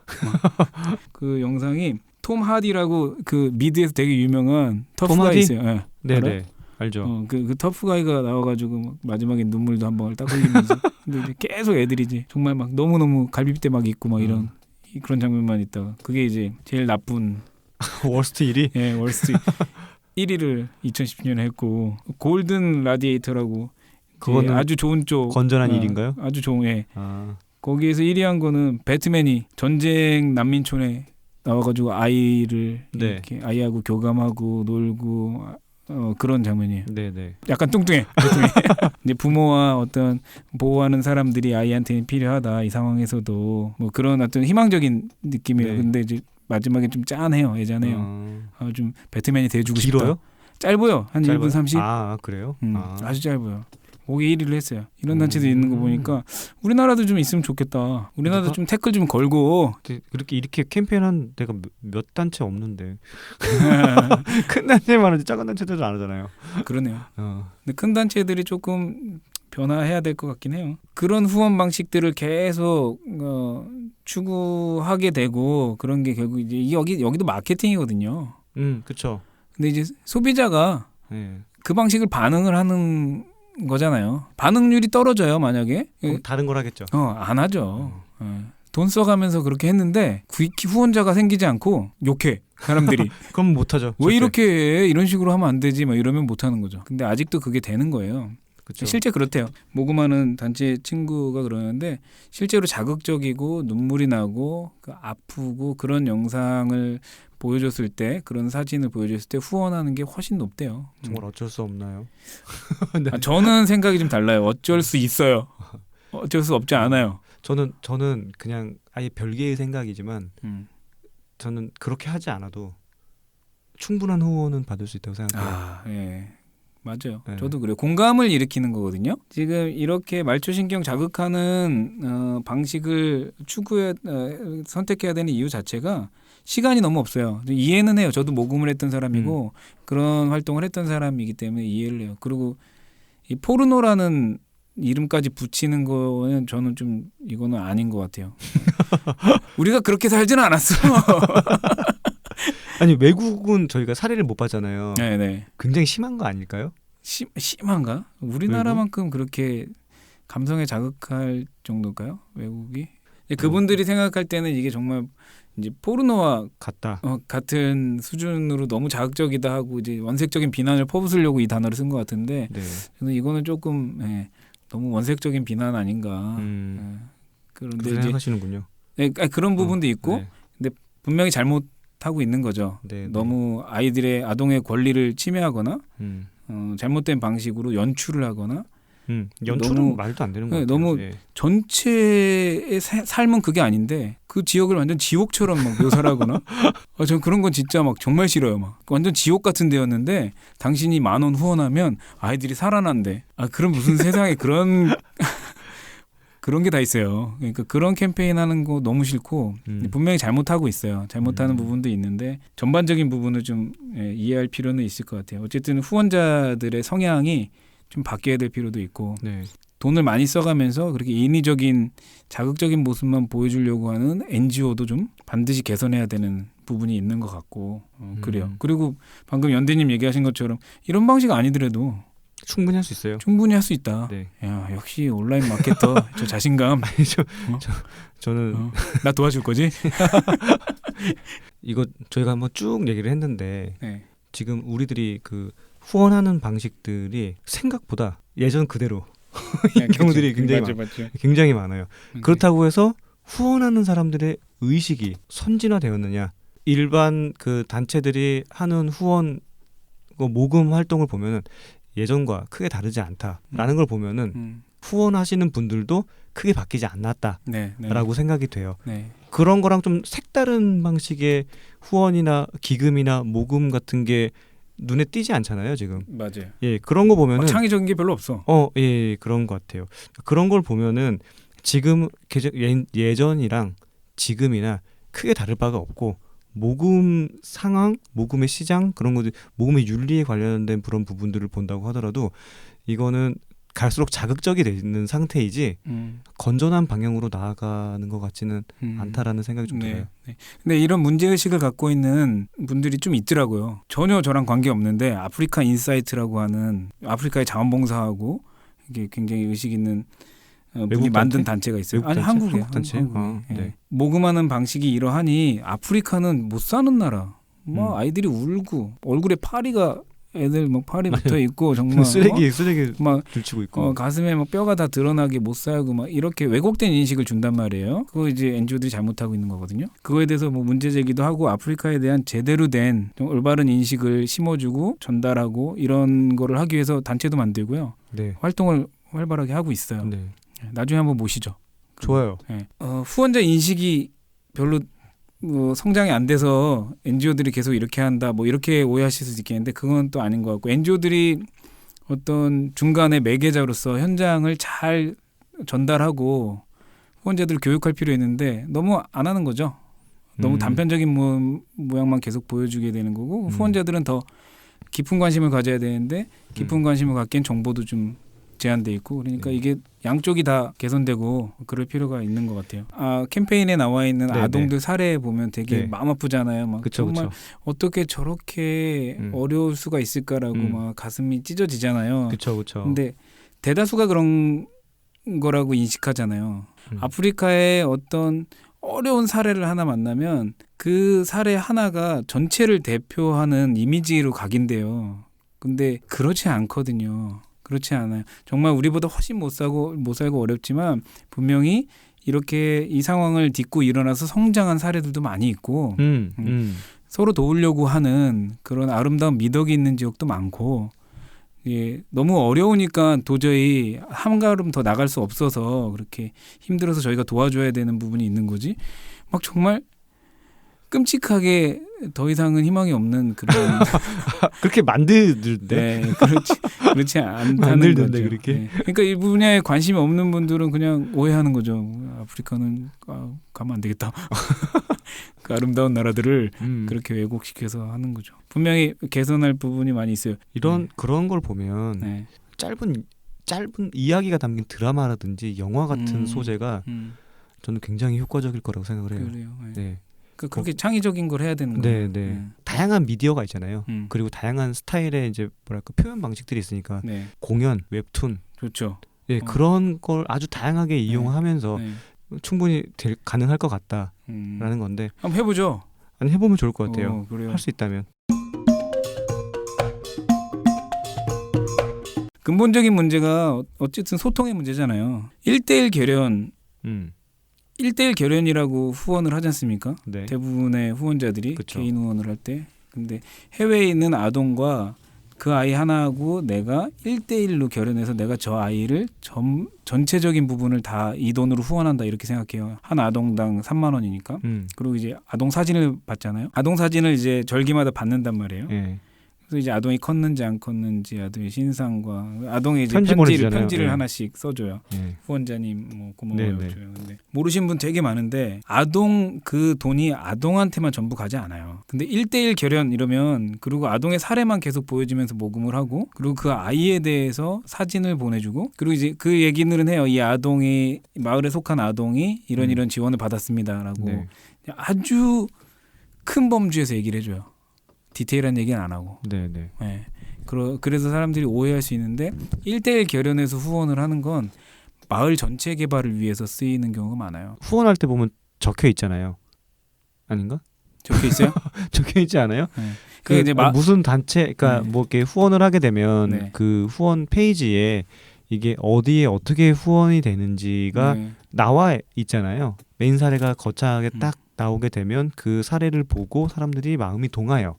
그 영상이 톰 하디라고 그 미드에서 되게 유명한 터프가 있어요. 네네. 알죠. 그 터프가이가 나와가지고 막 마지막에 눈물도 한 방울 딱 흘리면서 근데 이제 계속 애들이지 정말 막 너무너무 갈비뼈 막 있고 막 이런 그런 장면만 있다가 그게 이제 제일 나쁜 월스트 1위? 월스트 1위를 2010년에 했고 골든 라디에이터라고 그거는 아주 좋은 쪽 건전한 일인가요? 아주 좋은 거기에서 1위 한 거는 배트맨이 전쟁 난민촌에 나와가지고 아이를 이렇게 아이하고 교감하고 놀고 그런 장면이에요. 네네. 약간 뚱뚱해. 이제 부모와 어떤 보호하는 사람들이 아이한테는 필요하다 이 상황에서도 뭐 그런 어떤 희망적인 느낌이에요. 근데 이제 마지막에 좀 짠해요. 애잔해요. 좀 배트맨이 돼주고 싶다. 길어요? 짧아요. 한 1분 30. 그래요? 아주 짧아요. 거기 1위를 했어요. 이런 단체도 있는 거 보니까 우리나라도 좀 있으면 좋겠다. 우리나라도 좀 태클 좀 걸고. 이렇게 캠페인한 데가 몇 단체 없는데 큰 단체만 하지 작은 단체들은 안 하잖아요. 그러네요. 근데 큰 단체들이 조금 변화해야 될 것 같긴 해요. 그런 후원 방식들을 계속 추구하게 되고 그런 게 결국 이제 여기도 마케팅이거든요. 그렇죠. 근데 이제 소비자가 그 방식을 반응을 하는 거잖아요. 반응률이 떨어져요, 만약에. 다른 걸 하겠죠. 안 하죠. 돈 써가면서 그렇게 했는데 후원자가 생기지 않고 욕해 사람들이. 그럼 못하죠. 왜 이렇게 해? 이런 식으로 하면 안 되지? 막 이러면 못하는 거죠. 근데 아직도 그게 되는 거예요. 그쵸. 실제 그렇대요. 모금하는 단체 친구가 그러는데 실제로 자극적이고 눈물이 나고 아프고 그런 영상을 보여줬을 때, 그런 사진을 보여줬을 때 후원하는 게 훨씬 높대요. 정말 어쩔 수 없나요? 네. 저는 생각이 좀 달라요. 어쩔 수 있어요. 어쩔 수 없지 않아요. 저는 그냥 아예 별개의 생각이지만 저는 그렇게 하지 않아도 충분한 후원은 받을 수 있다고 생각해요. 예. 맞아요. 네. 저도 그래요. 공감을 일으키는 거거든요. 지금 이렇게 말초신경 자극하는 방식을 선택해야 되는 이유 자체가 시간이 너무 없어요. 이해는 해요. 저도 모금을 했던 사람이고 그런 활동을 했던 사람이기 때문에 이해를 해요. 그리고 이 포르노라는 이름까지 붙이는 거는 저는 좀 이거는 아닌 것 같아요. 우리가 그렇게 살지는 않았어. 아니 외국은 저희가 사례를 못 봤잖아요. 네네. 굉장히 심한 거 아닐까요? 심한가? 우리나라만큼 그렇게 감성에 자극할 정도일까요? 외국이? 그분들이 생각할 때는 이게 정말 이제 포르노와 같은 수준으로 너무 자극적이다 하고 이제 원색적인 비난을 퍼부으려고 이 단어를 쓴 것 같은데 저는 이거는 조금 너무 원색적인 비난 아닌가. 그런데 이제 하시는군요. 그런 부분도 있고, 근데 분명히 잘못하고 있는 거죠. 너무 아동의 권리를 침해하거나 잘못된 방식으로 연출을 하거나. 연출은 너무, 말도 안 되는 거 같아요. 너무 전체의 삶은 그게 아닌데 그 지역을 완전 지옥처럼 막 묘사를 하거나 전 그런 건 진짜 막 정말 싫어요. 막 완전 지옥 같은 데였는데 당신이 10,000원 후원하면 아이들이 살아난대. 그럼 무슨 세상에 그런 게 다 있어요. 그러니까 그런 캠페인 하는 거 너무 싫고 분명히 잘못하고 있어요. 잘못하는 부분도 있는데 전반적인 부분을 좀 이해할 필요는 있을 것 같아요. 어쨌든 후원자들의 성향이 좀 바뀌어야 될 필요도 있고 돈을 많이 써가면서 그렇게 인위적인 자극적인 모습만 보여주려고 하는 NGO도 좀 반드시 개선해야 되는 부분이 있는 것 같고 그래요. 그리고 방금 연대님 얘기하신 것처럼 이런 방식 아니더라도 충분히 할 수 있어요. 충분히 할 수 있다. 야, 역시 온라인 마케터 저 자신감. 저는 나 도와줄 거지? 이거 저희가 한번 쭉 얘기를 했는데 지금 우리들이 그 후원하는 방식들이 생각보다 예전 그대로 경우들이 굉장히 많아요. 그렇다고 해서 후원하는 사람들의 의식이 선진화되었느냐? 일반 그 단체들이 하는 후원 모금 활동을 보면은 예전과 크게 다르지 않다라는 걸 보면은 후원하시는 분들도 크게 바뀌지 않았다라고 생각이 돼요. 그런 거랑 좀 색다른 방식의 후원이나 기금이나 모금 같은 게 눈에 띄지 않잖아요, 지금. 맞아요. 그런 거 보면은 창의적인 게 별로 없어. 그런 것 같아요. 그런 걸 보면은 지금 예전이랑 지금이나 크게 다를 바가 없고 모금 상황, 모금의 시장 그런 것들, 모금의 윤리에 관련된 그런 부분들을 본다고 하더라도 이거는 갈수록 자극적이 되는 상태이지 건전한 방향으로 나아가는 것 같지는 않다라는 생각이 좀 들어요. 근데 이런 문제의식을 갖고 있는 분들이 좀 있더라고요. 전혀 저랑 관계없는데 아프리카 인사이트라고 하는 아프리카에 자원봉사하고 이게 굉장히 의식 있는 분이 만든 단체가 있어요. 아니 한국에 단체. 모금하는 방식이 이러하니 아프리카는 못 사는 나라. 막 아이들이 울고 얼굴에 파리가 애들 막 팔이 붙어 있고 정말 쓰레기 막 들치고 있고 가슴에 막 뼈가 다 드러나게 못 살고 막 이렇게 왜곡된 인식을 준단 말이에요. 그거 이제 NGO들이 잘못하고 있는 거거든요. 그거에 대해서 뭐 문제 제기도 하고 아프리카에 대한 제대로 된 좀 올바른 인식을 심어주고 전달하고 이런 거를 하기 위해서 단체도 만들고요. 활동을 활발하게 하고 있어요. 나중에 한번 모시죠. 좋아요. 후원자 인식이 별로 성장이 안 돼서 NGO들이 계속 이렇게 한다 뭐 이렇게 오해하실 수도 있겠는데 그건 또 아닌 것 같고 NGO들이 어떤 중간에 매개자로서 현장을 잘 전달하고 후원자들을 교육할 필요 있는데 너무 안 하는 거죠. 너무 단편적인 모양만 계속 보여주게 되는 거고 후원자들은 더 깊은 관심을 가져야 되는데 깊은 관심을 갖기엔 정보도 좀 제한돼 있고 그러니까 이게 양쪽이 다 개선되고 그럴 필요가 있는 것 같아요. 캠페인에 나와 있는 아동들 사례 보면 되게 마음 아프잖아요. 막 그쵸, 정말 그쵸. 어떻게 저렇게 어려울 수가 있을까라고 막 가슴이 찢어지잖아요. 그렇죠. 근데 대다수가 그런 거라고 인식하잖아요. 아프리카의 어떤 어려운 사례를 하나 만나면 그 사례 하나가 전체를 대표하는 이미지로 각인돼요. 근데 그렇지 않거든요. 그렇지 않아요. 정말 우리보다 훨씬 못 살고 어렵지만 분명히 이렇게 이 상황을 딛고 일어나서 성장한 사례들도 많이 있고 서로 도우려고 하는 그런 아름다운 미덕이 있는 지역도 많고 너무 어려우니까 도저히 한 걸음 더 나갈 수 없어서 그렇게 힘들어서 저희가 도와줘야 되는 부분이 있는 거지. 막 정말 끔찍하게 더 이상은 희망이 없는 그런 그렇게 만들던데. 네, 그렇지 않다는 거죠. 그렇게. 네. 그러니까 이 분야에 관심이 없는 분들은 그냥 오해하는 거죠. 아프리카는 가면 안 되겠다. 그 아름다운 나라들을 그렇게 왜곡시켜서 하는 거죠. 분명히 개선할 부분이 많이 있어요. 그런 걸 보면 짧은 이야기가 담긴 드라마라든지 영화 같은 소재가 저는 굉장히 효과적일 거라고 생각을 해요. 그래요. 네. 그렇게 창의적인 걸 해야 되는 거예요. 다양한 미디어가 있잖아요. 그리고 다양한 스타일의 이제 뭐랄까 표현 방식들이 있으니까 공연, 웹툰, 좋죠. 그런 걸 아주 다양하게 이용하면서 충분히 가능할 것 같다라는 건데 한번 해보죠. 아니 해보면 좋을 것 같아요. 할 수 있다면. 근본적인 문제가 어쨌든 소통의 문제잖아요. 1대1 결연 1대1 결연이라고 후원을 하지 않습니까? 대부분의 후원자들이 그쵸. 개인 후원을 할 때. 근데 해외에 있는 아동과 그 아이 하나하고 내가 1대1로 결연해서 내가 저 아이를 전체적인 부분을 다 이 돈으로 후원한다 이렇게 생각해요. 한 아동당 3만 원이니까. 그리고 이제 아동 사진을 받잖아요. 아동 사진을 이제 절기마다 받는단 말이에요. 그래서 이제 아동이 컸는지 안 컸는지 아동의 신상과 아동의 이제 편지를 하나씩 써줘요. 후원자님 뭐 고마워요. 근데 모르신 분 되게 많은데 아동 그 돈이 아동한테만 전부 가지 않아요. 근데 1대1 결연 이러면 그리고 아동의 사례만 계속 보여주면서 모금을 하고 그리고 그 아이에 대해서 사진을 보내주고 그리고 이제 그 얘기들은 해요. 이 아동이 마을에 속한 아동이 이런 지원을 받았습니다라고 아주 큰 범주에서 얘기를 해줘요. 디테일한 얘기는 안 하고. 그래서 사람들이 오해할 수 있는데 1대1 결연해서 후원을 하는 건 마을 전체 개발을 위해서 쓰이는 경우가 많아요. 후원할 때 보면 적혀 있잖아요. 아닌가? 적혀 있어요? 적혀 있지 않아요? 그 이제 무슨 단체, 그러니까 뭐 이렇게 후원을 하게 되면 그 후원 페이지에 이게 어디에 어떻게 후원이 되는지가 나와 있잖아요. 메인 사례가 거창하게 딱 나오게 되면 그 사례를 보고 사람들이 마음이 동하여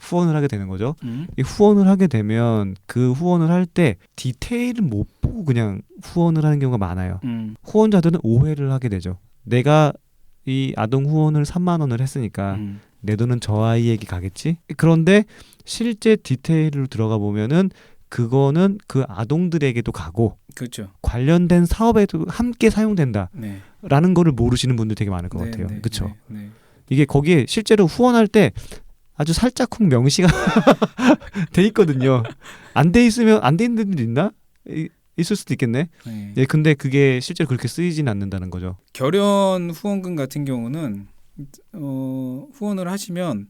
후원을 하게 되는 거죠. 이 후원을 하게 되면 그 후원을 할 때 디테일을 못 보고 그냥 후원을 하는 경우가 많아요. 후원자들은 오해를 하게 되죠. 내가 이 아동 후원을 3만 원을 했으니까 내 돈은 저 아이에게 가겠지? 그런데 실제 디테일로 들어가 보면은 그거는 그 아동들에게도 가고 그렇죠. 관련된 사업에도 함께 사용된다라는 거를 모르시는 분들 되게 많을 것 같아요. 그렇죠? 이게 거기에 실제로 후원할 때 아주 살짝쿵 명시가 돼 있거든요. 안 돼 있으면 안 돼 있는 데도 있나? 있을 수도 있겠네. 근데 그게 실제로 그렇게 쓰이지는 않는다는 거죠. 결연 후원금 같은 경우는 후원을 하시면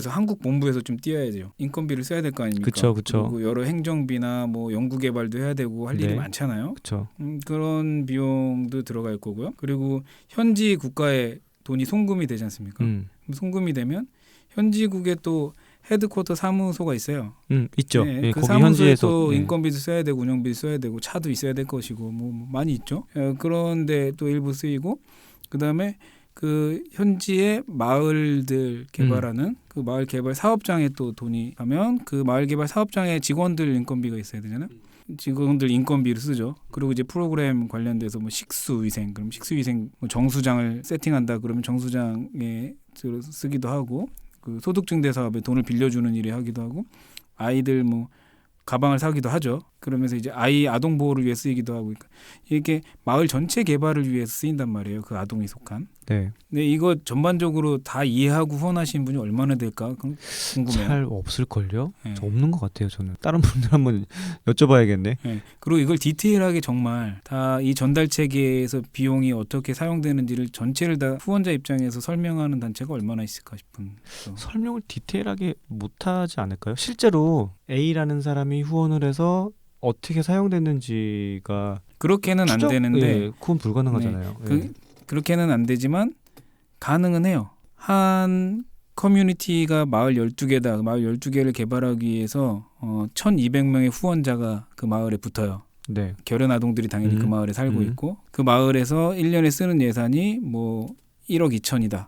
한국 본부에서 좀 띄어야 돼요. 인건비를 써야 될 거 아닙니까? 그쵸. 그리고 여러 행정비나 뭐 연구개발도 해야 되고 할 일이 많잖아요. 그쵸. 그런 비용도 들어갈 거고요. 그리고 현지 국가에 돈이 송금이 되지 않습니까? 송금이 되면 현지국에 또 헤드쿼터 사무소가 있어요. 있죠. 그 거기 사무소에 현지에서 또 인건비도 써야 되고 운영비도 써야 되고 차도 있어야 될 것이고 뭐 많이 있죠. 그런데 또 일부 쓰이고 그다음에 그 현지의 마을들 개발하는 그 마을 개발 사업장에 또 돈이 가면 그 마을 개발 사업장에 직원들 인건비가 있어야 되잖아요. 직원들 인건비를 쓰죠. 그리고 이제 프로그램 관련돼서 뭐 식수위생, 그럼 식수위생 뭐 정수장을 세팅한다 그러면 정수장에 쓰기도 하고 그 소득증대 사업에 돈을 빌려주는 일을 하기도 하고 아이들 뭐 가방을 사기도 하죠. 그러면서 이제 아동 보호를 위해 쓰이기도 하고, 이게 마을 전체 개발을 위해서 쓰인단 말이에요. 그 아동이 속한. 네. 근데 이거 전반적으로 다 이해하고 후원하시는 분이 얼마나 될까 궁금해요. 잘 없을걸요? 네. 없는 것 같아요. 저는 다른 분들 한번 여쭤봐야겠네. 네. 그리고 이걸 디테일하게 정말 다 이 전달 체계에서 비용이 어떻게 사용되는지를 전체를 다 후원자 입장에서 설명하는 단체가 얼마나 있을까 싶은. 설명을 디테일하게 못하지 않을까요? 실제로 A라는 사람이 후원을 해서 어떻게 사용됐는지가 그렇게는 안 되는데, 예, 그건 불가능하잖아요. 네. 그렇게는 안 되지만 가능은 해요. 한 커뮤니티가 마을 12개다. 마을 12개를 개발하기 위해서 1,200명의 후원자가 그 마을에 붙어요. 네. 결연 아동들이 당연히 그 마을에 살고 있고, 그 마을에서 1년에 쓰는 예산이 뭐 1억 2천이다.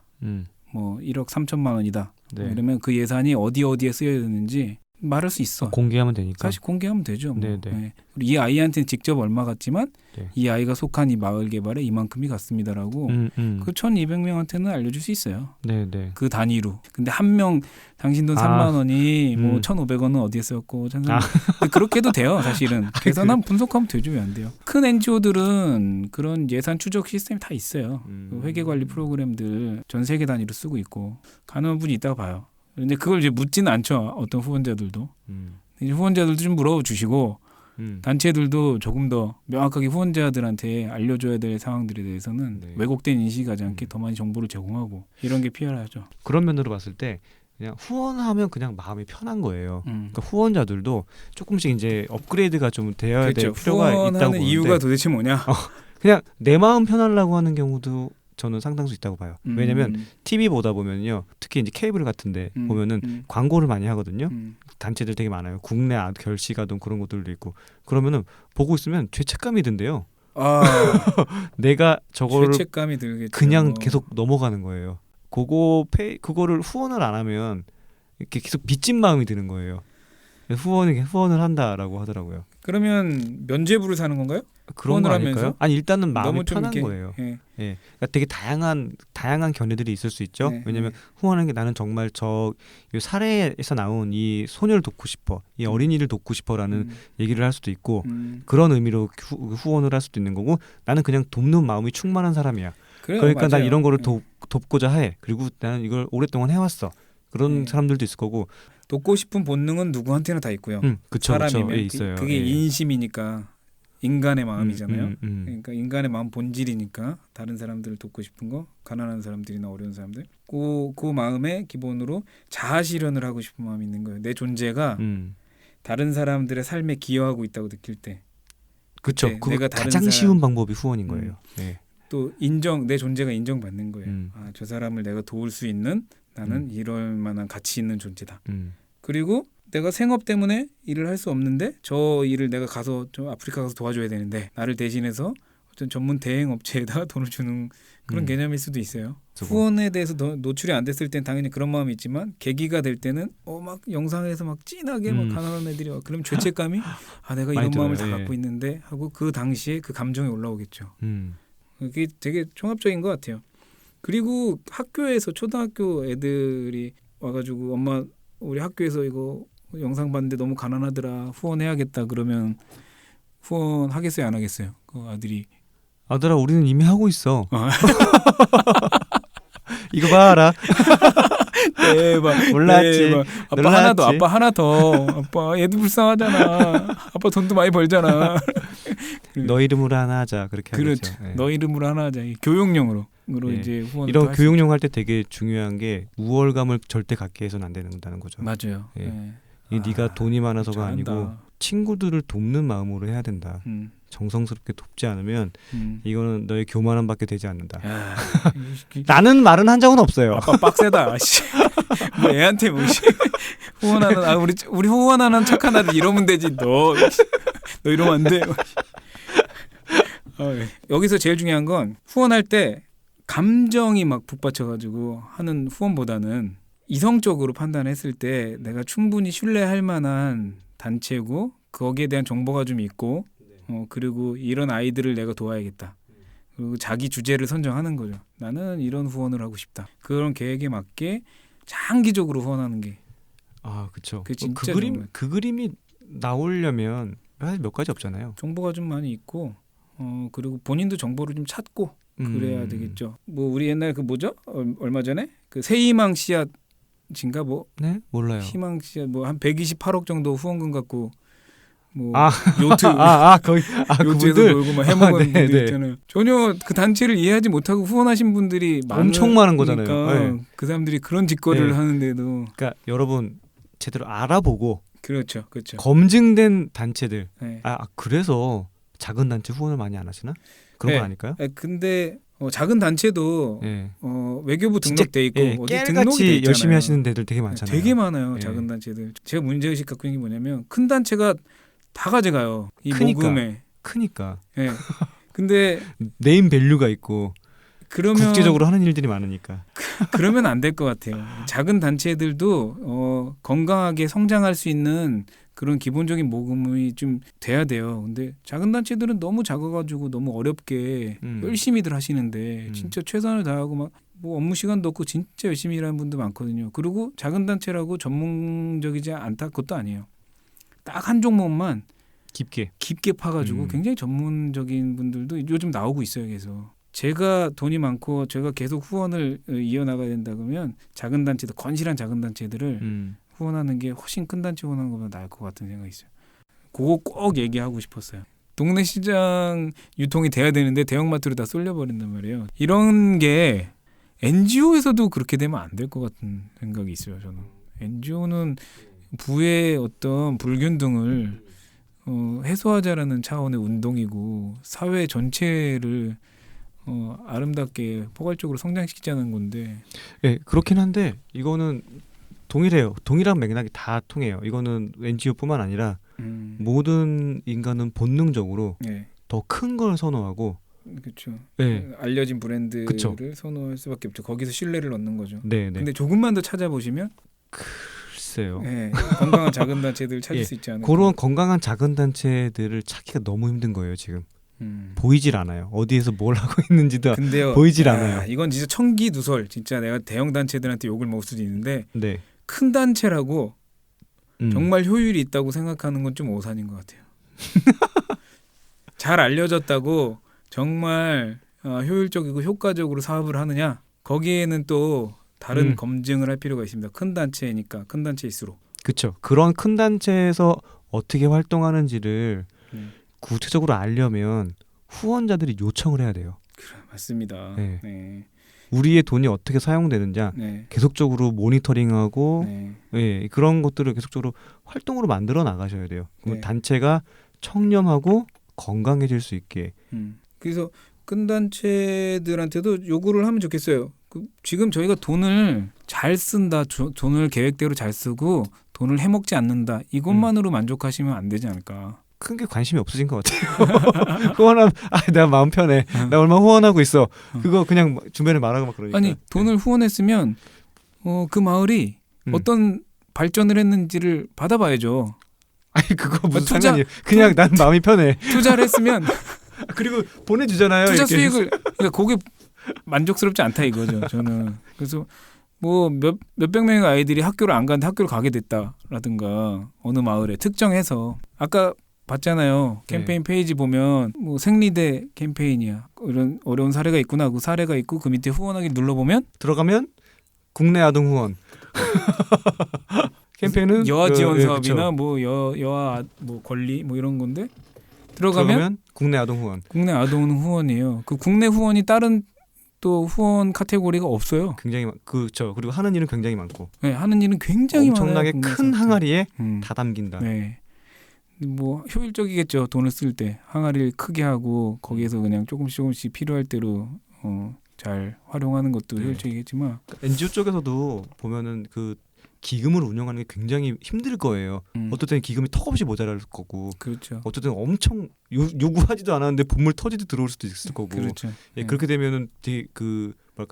뭐 1억 3천만 원이다. 네. 이러면 그 예산이 어디에 쓰여야 되는지 말할 수 있어. 공개하면 되니까. 사실 공개하면 되죠. 뭐. 네. 그리고 이 아이한테는 직접 얼마 갔지만 네. 이 아이가 속한 이 마을 개발에 이만큼이 갔습니다라고 그 1,200명한테는 알려줄 수 있어요. 네. 그 단위로. 근데 한 명 당신 돈 3만 원이 뭐 1,500원은 어디에 쓰였고 그렇게 해도 돼요. 사실은. 계산하면 분석하면 되죠. 왜 안 돼요? 큰 NGO들은 그런 예산 추적 시스템이 다 있어요. 그 회계관리 프로그램들 전 세계 단위로 쓰고 있고 가능한 분이 있다고 봐요. 근데 그걸 이제 묻지는 않죠. 어떤 후원자들도. 후원자들도 좀 물어주시고 단체들도 조금 더 명확하게 후원자들한테 알려줘야 될 상황들에 대해서는 왜곡된 인식이 가지 않게 더 많이 정보를 제공하고 이런 게 필요하죠. 그런 면으로 봤을 때 그냥 후원하면 그냥 마음이 편한 거예요. 그러니까 후원자들도 조금씩 이제 업그레이드가 좀 되어야 될 필요가 있다고 보는데 후원하는 이유가 도대체 뭐냐? 그냥 내 마음 편하려고 하는 경우도 저는 상당수 있다고 봐요. 왜냐면 TV 보다 보면요, 특히 이제 케이블 같은데 보면은 광고를 많이 하거든요. 단체들 되게 많아요. 국내 결식아동 그런 것들도 있고. 그러면은 보고 있으면 죄책감이 든대요. 내가 저거를 죄책감이 들겠죠. 그냥 계속 넘어가는 거예요. 그거를 후원을 안 하면 이렇게 계속 빚진 마음이 드는 거예요. 후원을 한다라고 하더라고요. 그러면 면죄부를 사는 건가요? 그런 거 아닐까요? 아니 일단은 마음이 너무 편한 거예요. 예. 그러니까 되게 다양한 견해들이 있을 수 있죠. 왜냐하면 후원하는 게 나는 정말 이 사례에서 나온 이 소녀를 돕고 싶어, 이 어린이를 돕고 싶어라는 얘기를 할 수도 있고 그런 의미로 후원을 할 수도 있는 거고, 나는 그냥 돕는 마음이 충만한 사람이야. 그러니까 난 이런 거를 돕고자 해. 그리고 나는 이걸 오랫동안 해왔어. 그런 사람들도 있을 거고. 돕고 싶은 본능은 누구한테나 다 있고요. 그쵸, 사람이면 있어요. 그게 인심이니까 인간의 마음이잖아요. 그러니까 인간의 마음 본질이니까 다른 사람들을 돕고 싶은 거, 가난한 사람들이나 어려운 사람들, 그 마음에 기본으로 자아 실현을 하고 싶은 마음이 있는 거예요. 내 존재가 다른 사람들의 삶에 기여하고 있다고 느낄 때, 그렇죠. 내가 가장 쉬운 방법이 후원인 거예요. 또 내 존재가 인정받는 거예요. 저 사람을 내가 도울 수 있는, 나는 이럴 만한 가치 있는 존재다. 그리고 내가 생업 때문에 일을 할 수 없는데 저 일을 내가 가서 좀 아프리카 가서 도와줘야 되는데 나를 대신해서 어떤 전문 대행 업체에다가 돈을 주는 그런 개념일 수도 있어요. 후원에 대해서 노출이 안 됐을 땐 당연히 그런 마음이 있지만 계기가 될 때는 막 영상에서 막 진하게 막 가난한 애들이 그럼 죄책감이 내가 이런 마음을 다 갖고 있는데 하고 그 당시에 그 감정이 올라오겠죠. 그게 되게 종합적인 것 같아요. 그리고 학교에서 초등학교 애들이 와가지고 엄마 우리 학교에서 이거 영상 봤는데 너무 가난하더라, 후원해야겠다 그러면 후원하겠어요, 안 하겠어요? 그 아들아 우리는 이미 하고 있어. 이거 봐라. 대박. 몰랐지. 대박. 아빠 하나 더. 아빠 얘도 불쌍하잖아. 아빠 돈도 많이 벌잖아. 너 이름으로 하나 하자. 그렇게 그렇죠. 하겠죠. 네. 너 이름으로 하나 하자. 교육용으로 이제 후원. 이런 교육용 할 때 되게 중요한 게 우월감을 절대 갖게 해서는 안 된다는 거죠. 맞아요. 네가 돈이 많아서가 잘한다. 아니고 친구들을 돕는 마음으로 해야 된다. 정성스럽게 돕지 않으면 이거는 너의 교만함밖에 되지 않는다. 나는 말은 한 적은 없어요. 아빠 빡세다. 뭐 애한테 후원하는 우리 후원하는 착한 아들 이러면 되지. 너 이러면 안 돼. 여기서 제일 중요한 건 후원할 때 감정이 막 북받쳐가지고 하는 후원보다는 이성적으로 판단했을 때 내가 충분히 신뢰할 만한 단체고 거기에 대한 정보가 좀 있고 그리고 이런 아이들을 내가 도와야겠다. 그리고 자기 주제를 선정하는 거죠. 나는 이런 후원을 하고 싶다. 그런 계획에 맞게 장기적으로 후원하는 게. 그렇죠. 그 그림이 나오려면 사실 몇 가지 없잖아요. 정보가 좀 많이 있고 그리고 본인도 정보를 좀 찾고 그래야 되겠죠. 뭐 우리 옛날 그 뭐죠? 얼마 전에 그 새희망 씨앗인가 뭐 네? 몰라요. 희망 씨앗 뭐 한 128억 정도 후원금 갖고 뭐 요트 요트에서 그분들? 놀고 막 해먹은 분들 네. 있잖아요. 전혀 그 단체를 이해하지 못하고 후원하신 분들이 엄청 많은 거잖아요. 네. 그 사람들이 그런 짓거리를 네. 하는데도 그러니까 여러분 제대로 알아보고 그렇죠. 검증된 단체들. 네. 그래서 작은 단체 후원을 많이 안 하시나? 그런 거 아닐까요? 근데 작은 단체도 외교부 등록돼 있고 어디 등록이 돼 있잖아요. 열심히 하시는 데들 되게 많잖아요. 되게 많아요. 작은 단체들. 제가 문제의식 갖고 있는 게 뭐냐면 큰 단체가 다 가져가요. 이 모금에. 크니까. 네. 근데 네임 밸류가 있고 그러면 국제적으로 하는 일들이 많으니까. 그러면 안 될 것 같아요. 작은 단체들도 건강하게 성장할 수 있는 그런 기본적인 모금이 좀 돼야 돼요. 근데 작은 단체들은 너무 작아가지고 너무 어렵게 열심히들 하시는데 진짜 최선을 다하고 막 뭐 업무 시간도 없고 진짜 열심히 일하는 분도 많거든요. 그리고 작은 단체라고 전문적이지 않다 그것도 아니에요. 딱 한 종목만 깊게 파가지고 굉장히 전문적인 분들도 요즘 나오고 있어요. 계속. 제가 돈이 많고 제가 계속 후원을 이어나가야 된다 그러면 작은 단체들, 건실한 작은 단체들을 후원하는 게 훨씬 큰 단체 후원하는 것보다 나을 것 같은 생각이 있어요. 그거 꼭 얘기하고 싶었어요. 동네 시장 유통이 돼야 되는데 대형마트로 다 쏠려버린단 말이에요. 이런 게 NGO에서도 그렇게 되면 안 될 것 같은 생각이 있어요. 저는 NGO는 부의 어떤 불균등을 해소하자라는 차원의 운동이고 사회 전체를 아름답게 포괄적으로 성장시키자는 건데. 네, 그렇긴 한데 이거는 동일해요. 동일한 맥락이 다 통해요. 이거는 NGO뿐만 아니라 모든 인간은 본능적으로 더 큰 걸 선호하고. 그렇죠. 네. 알려진 브랜드를 선호할 수밖에 없죠. 거기서 신뢰를 얻는 거죠. 네. 근데 조금만 더 찾아보시면 글쎄요. 건강한 작은 단체들을 찾을 수 있지 않을까. 그런 건강한 작은 단체들을 찾기가 너무 힘든 거예요. 지금. 보이질 않아요. 어디에서 뭘 하고 있는지도 보이질 않아요. 이건 진짜 청기누설. 진짜 내가 대형 단체들한테 욕을 먹을 수도 있는데 네. 큰 단체라고 정말 효율이 있다고 생각하는 건 좀 오산인 것 같아요. 잘 알려졌다고 정말 효율적이고 효과적으로 사업을 하느냐? 거기에는 또 다른 검증을 할 필요가 있습니다. 큰 단체니까 큰 단체일수록. 그렇죠. 그런 큰 단체에서 어떻게 활동하는지를 구체적으로 알려면 후원자들이 요청을 해야 돼요. 그래, 맞습니다. 네. 우리의 돈이 어떻게 사용되는지 계속적으로 모니터링하고 그런 것들을 계속적으로 활동으로 만들어 나가셔야 돼요. 그럼 단체가 청렴하고 건강해질 수 있게. 그래서 큰 단체들한테도 요구를 하면 좋겠어요. 지금 저희가 돈을 잘 쓴다, 돈을 계획대로 잘 쓰고 돈을 해먹지 않는다. 이것만으로 만족하시면 안 되지 않을까. 큰 게 관심이 없어진 것 같아요. 후원하면 내가 마음 편해. 나 얼마 후원하고 있어. 그거 그냥 주변에 말하고 막 그러니까. 아니 돈을 후원했으면 그 마을이 어떤 발전을 했는지를 받아봐야죠. 아니 그거 무슨 상관이에요. 그냥 난 마음이 편해. 투자를 했으면 그리고 보내주잖아요. 투자 이렇게. 수익을 그러니까 그게 만족스럽지 않다 이거죠. 저는. 그래서 뭐 몇백 명의 아이들이 학교를 안 가는데 학교를 가게 됐다라든가 어느 마을에 특정해서 아까 봤잖아요. 캠페인 페이지 보면 뭐 생리대 캠페인이야. 이런 어려운 사례가 있구나. 그 사례가 있고 그 밑에 후원하기 눌러보면 들어가면 국내 아동 후원 캠페인은 여아 지원 사업이나 뭐 여아 뭐 권리 뭐 이런 건데 들어가면 국내 아동 후원. 국내 아동 후원이에요. 그 국내 후원이 다른 또 후원 카테고리가 없어요. 굉장히 그렇죠. 그리고 하는 일은 굉장히 많고. 네, 하는 일은 굉장히 엄청나게 많아요. 큰 항아리에 다 담긴다. 네. 뭐 효율적이겠죠. 돈을 쓸 때 항아리를 크게 하고 거기에서 그냥 조금씩 필요할 대로 잘 활용하는 것도 효율적이겠지만 NGO 쪽에서도 보면은 그 기금을 운영하는 게 굉장히 힘들 거예요. 어떨 때는 기금이 턱없이 모자랄 거고, 그렇죠. 어떨 때는 엄청 요구하지도 않았는데 본물 터지듯 들어올 수도 있을 거고. 그렇죠. 그렇게 되면은 되게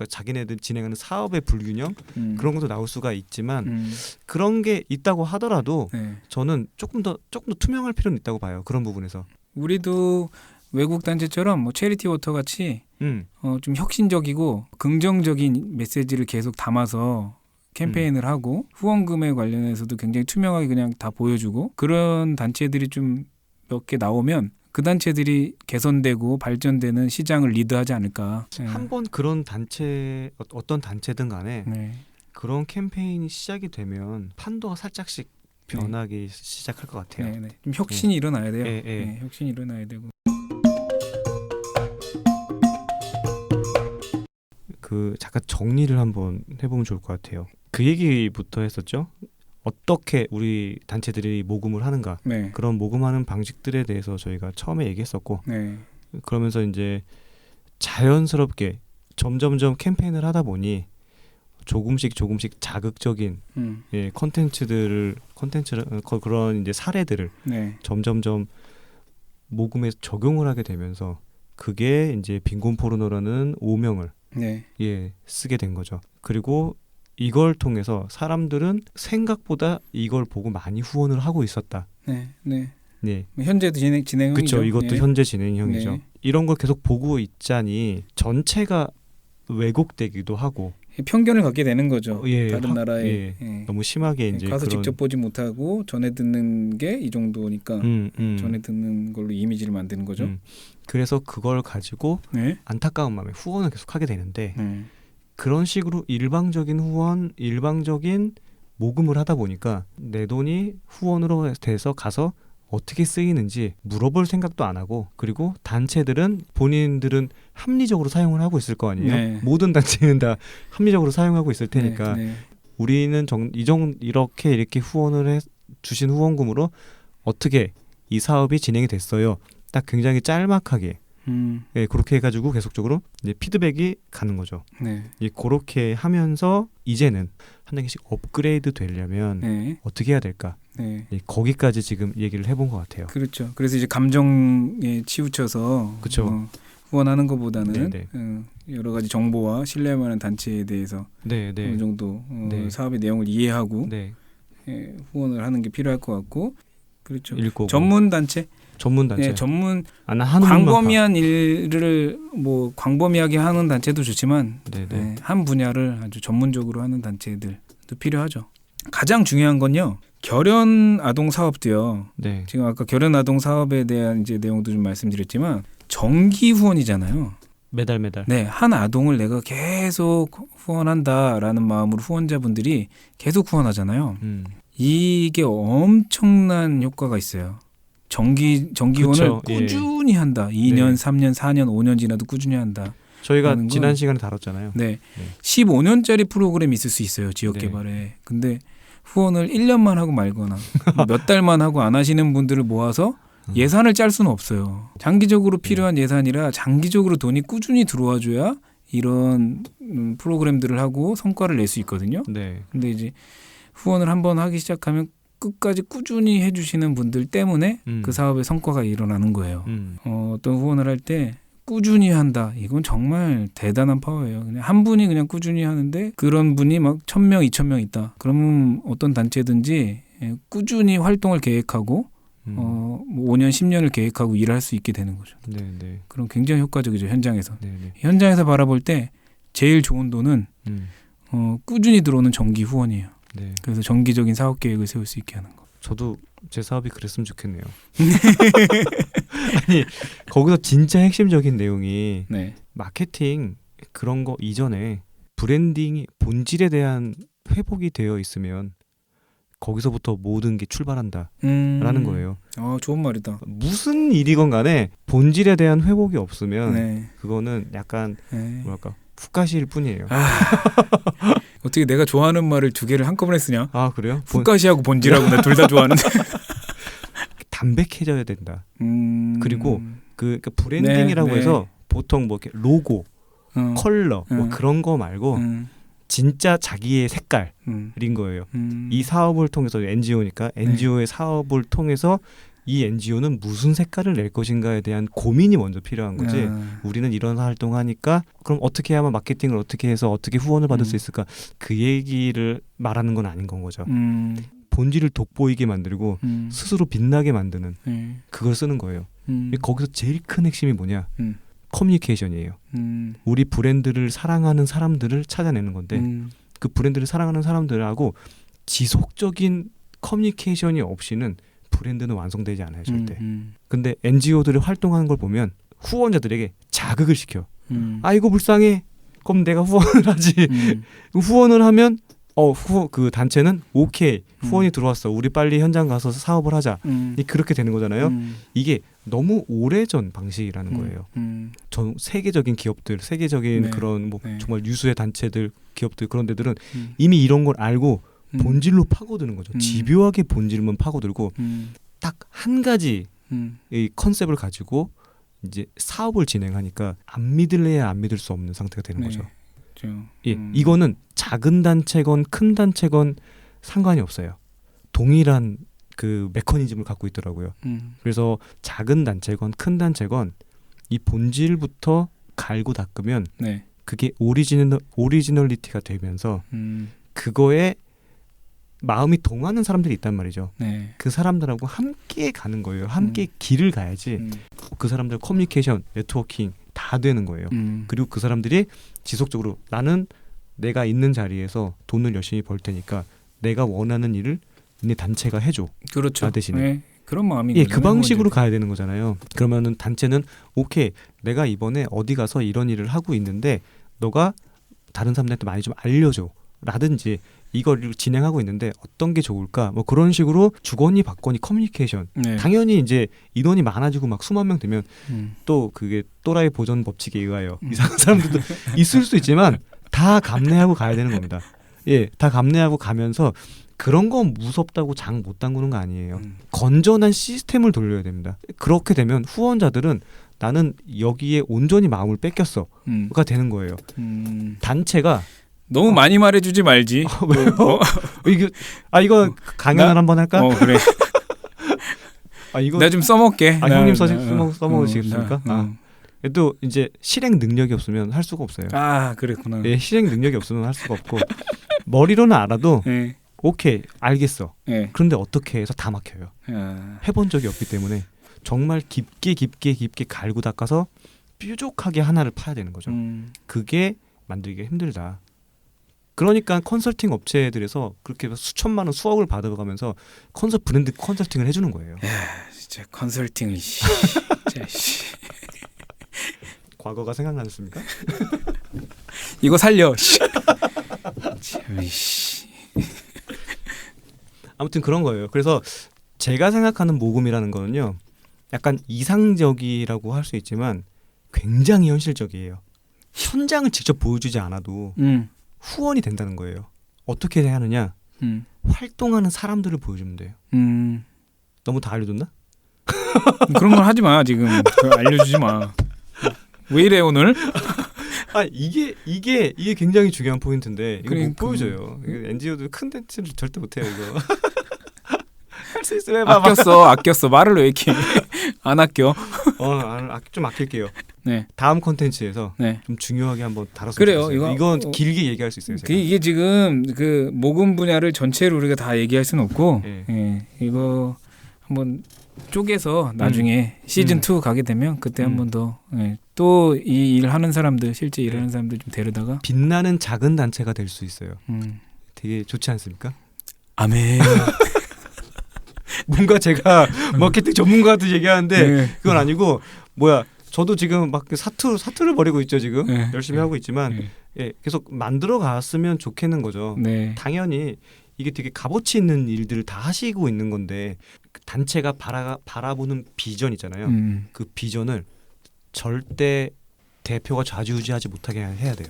자기네들 진행하는 사업의 불균형 그런 것도 나올 수가 있지만 그런 게 있다고 하더라도 저는 조금 더 투명할 필요는 있다고 봐요. 그런 부분에서. 우리도 외국 단체처럼 뭐 체리티 워터 같이 좀 혁신적이고 긍정적인 메시지를 계속 담아서 캠페인을 하고 후원금에 관련해서도 굉장히 투명하게 그냥 다 보여주고 그런 단체들이 좀 몇 개 나오면 그 단체들이 개선되고 발전되는 시장을 리드하지 않을까. 한번 그런 단체 어떤 단체든 간에 네. 그런 캠페인이 시작이 되면 판도가 살짝씩 변하기 시작할 것 같아요. 네, 네. 좀 혁신이 일어나야 돼요. 네. 네, 혁신이 일어나야 되고. 그 잠깐 정리를 한번 해보면 좋을 것 같아요. 그 얘기부터 했었죠. 어떻게 우리 단체들이 모금을 하는가, 네. 그런 모금하는 방식들에 대해서 저희가 처음에 얘기했었고, 네. 그러면서 이제 자연스럽게 점점점 캠페인을 하다 보니 조금씩 자극적인 컨텐츠를 그런 이제 사례들을 네. 점점점 모금에 적용을 하게 되면서 그게 이제 빈곤 포르노라는 오명을 네. 쓰게 된 거죠. 그리고 이걸 통해서 사람들은 생각보다 이걸 보고 많이 후원을 하고 있었다. 네. 네. 네. 현재도 진행형이죠. 그렇죠. 이것도 네. 현재 진행형이죠. 네. 이런 걸 계속 보고 있자니 전체가 왜곡되기도 하고 편견을 갖게 되는 거죠. 예, 다른 나라에 너무 심하게 이제 가서 그런... 직접 보지 못하고 전해 듣는 게 이 정도니까 전해 듣는 걸로 이미지를 만드는 거죠. 그래서 그걸 가지고 네. 안타까운 마음에 후원을 계속 하게 되는데 그런 식으로 일방적인 후원, 일방적인 모금을 하다 보니까 내 돈이 후원으로 돼서 가서 어떻게 쓰이는지 물어볼 생각도 안 하고, 그리고 단체들은 본인들은 합리적으로 사용을 하고 있을 거 아니에요. 네. 모든 단체는 다 합리적으로 사용하고 있을 테니까 네. 네. 우리는 이렇게 후원을 주신 후원금으로 어떻게 이 사업이 진행이 됐어요. 딱 굉장히 짤막하게 그렇게 해가지고 계속적으로 이제 피드백이 가는 거죠. 네. 그렇게 하면서 이제는 한 단계씩 업그레이드 되려면 어떻게 해야 될까? 네. 거기까지 지금 얘기를 해본 것 같아요. 그렇죠. 그래서 이제 감정에 치우쳐서 후원하는 것보다는 여러 가지 정보와 신뢰만한 단체에 대해서 어느 정도 사업의 내용을 이해하고 후원을 하는 게 필요할 것 같고, 그렇죠. 전문 단체. 네, 광범위한 일을 광범위하게 하는 단체도 좋지만 한 분야를 아주 전문적으로 하는 단체들도 필요하죠. 가장 중요한 건요. 결연 아동 사업도요. 네. 지금 아까 결연 아동 사업에 대한 이제 내용도 좀 말씀드렸지만 정기 후원이잖아요. 매달. 네, 한 아동을 내가 계속 후원한다라는 마음으로 후원자분들이 계속 후원하잖아요. 이게 엄청난 효과가 있어요. 정기 후원을 꾸준히 한다. 2년, 3년, 4년, 5년 지나도 꾸준히 한다. 저희가 지난 시간에 다뤘잖아요. 네. 15년짜리 프로그램이 있을 수 있어요. 지역 개발에. 근데 후원을 1년만 하고 말거나 몇 달만 하고 안 하시는 분들을 모아서 예산을 짤 수는 없어요. 장기적으로 필요한 예산이라 장기적으로 돈이 꾸준히 들어와줘야 이런 프로그램들을 하고 성과를 낼 수 있거든요. 네. 근데 이제 후원을 한번 하기 시작하면 끝까지 꾸준히 해주시는 분들 때문에 그 사업의 성과가 일어나는 거예요. 어떤 후원을 할 때 꾸준히 한다. 이건 정말 대단한 파워예요. 그냥 한 분이 그냥 꾸준히 하는데 그런 분이 막 1,000명, 2,000명 있다. 그러면 어떤 단체든지 꾸준히 활동을 계획하고 5년, 10년을 계획하고 일할 수 있게 되는 거죠. 네. 그럼 굉장히 효과적이죠. 현장에서. 네. 현장에서 바라볼 때 제일 좋은 돈은 꾸준히 들어오는 정기 후원이에요. 네. 그래서 정기적인 사업 계획을 세울 수 있게 하는 거. 저도 제 사업이 그랬으면 좋겠네요. 아니 거기서 진짜 핵심적인 내용이 마케팅 그런 거 이전에 브랜딩이 본질에 대한 회복이 되어 있으면 거기서부터 모든 게 출발한다라는 거예요. 좋은 말이다. 무슨 일이건 간에 본질에 대한 회복이 없으면 그거는 약간 뭐랄까 푸카시일 뿐이에요. 어떻게 내가 좋아하는 말을 두 개를 한꺼번에 쓰냐? 아 그래요? 푸카시하고 본질하고 나 둘 다 좋아하는데. 담백해져야 된다. 그리고 그러니까 브랜딩이라고 해서 보통 뭐 이렇게 로고, 컬러 뭐 그런 거 말고 진짜 자기의 색깔인 거예요. 이 사업을 통해서 NGO니까 NGO의 사업을 통해서 이 NGO는 무슨 색깔을 낼 것인가에 대한 고민이 먼저 필요한 거지. 우리는 이런 활동하니까 그럼 어떻게 하면 마케팅을 어떻게 해서 어떻게 후원을 받을 수 있을까? 그 얘기를 말하는 건 아닌 건 거죠. 본질을 돋보이게 만들고 스스로 빛나게 만드는 그걸 쓰는 거예요. 거기서 제일 큰 핵심이 뭐냐? 커뮤니케이션이에요. 우리 브랜드를 사랑하는 사람들을 찾아내는 건데 그 브랜드를 사랑하는 사람들하고 지속적인 커뮤니케이션이 없이는 브랜드는 완성되지 않아요, 절대. 근데 NGO들이 활동하는 걸 보면 후원자들에게 자극을 시켜. 아이고 불쌍해. 그럼 내가 후원을 하지. 후원을 하면 그 단체는 오케이 후원이 들어왔어. 우리 빨리 현장 가서 사업을 하자. 그렇게 되는 거잖아요. 이게 너무 오래전 방식이라는 거예요. 전 세계적인 기업들, 세계적인 네. 그런 뭐 네. 정말 유수의 단체들, 기업들 그런 데들은 이미 이런 걸 알고 본질로 파고드는 거죠. 집요하게 본질만 파고들고 딱 한 가지 이 컨셉을 가지고 이제 사업을 진행하니까 안 믿을래야 안 믿을 수 없는 상태가 되는 거죠. 그렇죠. 예, 이거는 작은 단체건 큰 단체건 상관이 없어요. 동일한 그 메커니즘을 갖고 있더라고요. 그래서 작은 단체건 큰 단체건 이 본질부터 갈고 닦으면 네. 그게 오리지널리티가 되면서 그거에 마음이 동하는 사람들이 있단 말이죠. 네. 그 사람들하고 함께 가는 거예요. 함께 길을 가야지 그 사람들 커뮤니케이션, 네트워킹 다 되는 거예요. 그리고 그 사람들이 지속적으로 나는 내가 있는 자리에서 돈을 열심히 벌 테니까 내가 원하는 일을 네 단체가 해줘. 그렇죠. 나 대신에. 네. 그런 마음인 예, 거죠. 그 방식으로 가야 되는 거잖아요. 그러면은 단체는 오케이, 내가 이번에 어디 가서 이런 일을 하고 있는데 너가 다른 사람들한테 많이 좀 알려줘. 라든지 이걸 진행하고 있는데 어떤 게 좋을까? 뭐 그런 식으로 주거니 받거니 커뮤니케이션. 네. 당연히 이제 인원이 많아지고 막 수만 명 되면 또 그게 또라이 보전 법칙에 의하여 이상한 사람들도 있을 수 있지만 다 감내하고 가야 되는 겁니다. 예, 다 감내하고 가면서 그런 건 무섭다고 장 못 담그는 거 아니에요. 건전한 시스템을 돌려야 됩니다. 그렇게 되면 후원자들은 나는 여기에 온전히 마음을 뺏겼어가 되는 거예요. 단체가 너무 많이 말해주지 말지. 왜요? 이거 강연을 한번 할까? 그래. 이거 나 좀 써먹게. 형님 써먹으시겠습니까? 또 이제 실행 능력이 없으면 할 수가 없어요. 그랬구나. 예, 실행 능력이 없으면 할 수가 없고 머리로는 알아도 네. 오케이 알겠어. 네. 그런데 어떻게 해서 다 막혀요. 해본 적이 없기 때문에 정말 깊게 갈고 닦아서 뾰족하게 하나를 파야 되는 거죠. 그게 만들기가 힘들다. 그러니까 컨설팅 업체들에서 그렇게 수천만 원, 수억을 받아가면서 브랜드 컨설팅을 해주는 거예요. 진짜 컨설팅을 진짜 과거가 생각나셨습니까? 이거 살려. 아무튼 그런 거예요. 그래서 제가 생각하는 모금이라는 거는요, 약간 이상적이라고 할 수 있지만 굉장히 현실적이에요. 현장을 직접 보여주지 않아도 후원이 된다는 거예요. 어떻게 해야 하느냐? 활동하는 사람들을 보여주면 돼요. 너무 다 알려줬나? 그런 걸 하지 마 지금. 알려주지 마. 왜 이래 오늘? 이게 굉장히 중요한 포인트인데 이거 못 그러니까. 보여줘요. NGO들 큰 단체를 절대 못해요 이거. 할 수 있으면 해봐. 아꼈어. 말을 왜 이렇게 안 아껴? 좀 아낄게요. 네. 다음 콘텐츠에서 네. 좀 중요하게 한번 다뤘으면 그래요. 좋겠어요. 이건 길게 얘기할 수 있어요. 제가. 이게 지금 그 모금 분야를 전체로 우리가 다 얘기할 수는 없고, 네. 이거 한번 쪼개서 나중에 시즌 2 가게 되면 그때 한번 더 또 이 일 하는 사람들, 실제 일하는 사람들 좀 데려다가 빛나는 작은 단체가 될 수 있어요. 되게 좋지 않습니까? 아멘. 뭔가 제가 마케팅 전문가도 얘기하는데 네. 그건 아니고 저도 지금 막 사투를 벌이고 있죠 지금. 열심히 하고 있지만 계속 만들어 갔으면 좋겠는 거죠. 네. 당연히 이게 되게 값어치 있는 일들을 다 하시고 있는 건데 단체가 바라보는 비전 있잖아요. 그 비전을 절대 대표가 좌지우지하지 못하게 해야 돼요.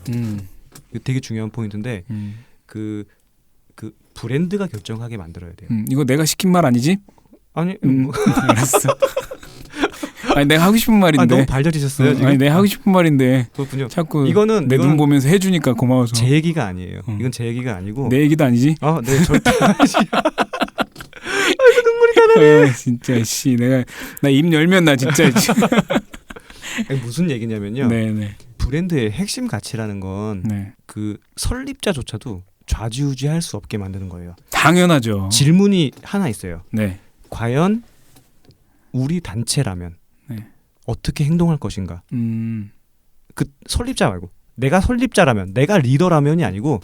이거 되게 중요한 포인트인데 그 브랜드가 결정하게 만들어야 돼요. 이거 내가 시킨 말 아니지? 아니 알았어. 아니 내가 하고 싶은 말인데. 너무 발전이셨어요 지금. 아니 내가 하고 싶은 말인데. 그렇군요. 자꾸 내 눈 보면서 해주니까 고마워서. 제 얘기가 아니에요. 이건 제 얘기가 아니고. 내 얘기도 아니지? 네 절대 아니지. 아이고 눈물이 나네. 진짜 씨 나 입 열면 나 진짜. 무슨 얘기냐면요. 네네. 브랜드의 핵심 가치라는 건 그 설립자조차도 좌지우지할 수 없게 만드는 거예요. 당연하죠. 질문이 하나 있어요. 네. 과연 우리 단체라면 어떻게 행동할 것인가? 그 설립자 말고 내가 설립자라면, 내가 리더라면이 아니고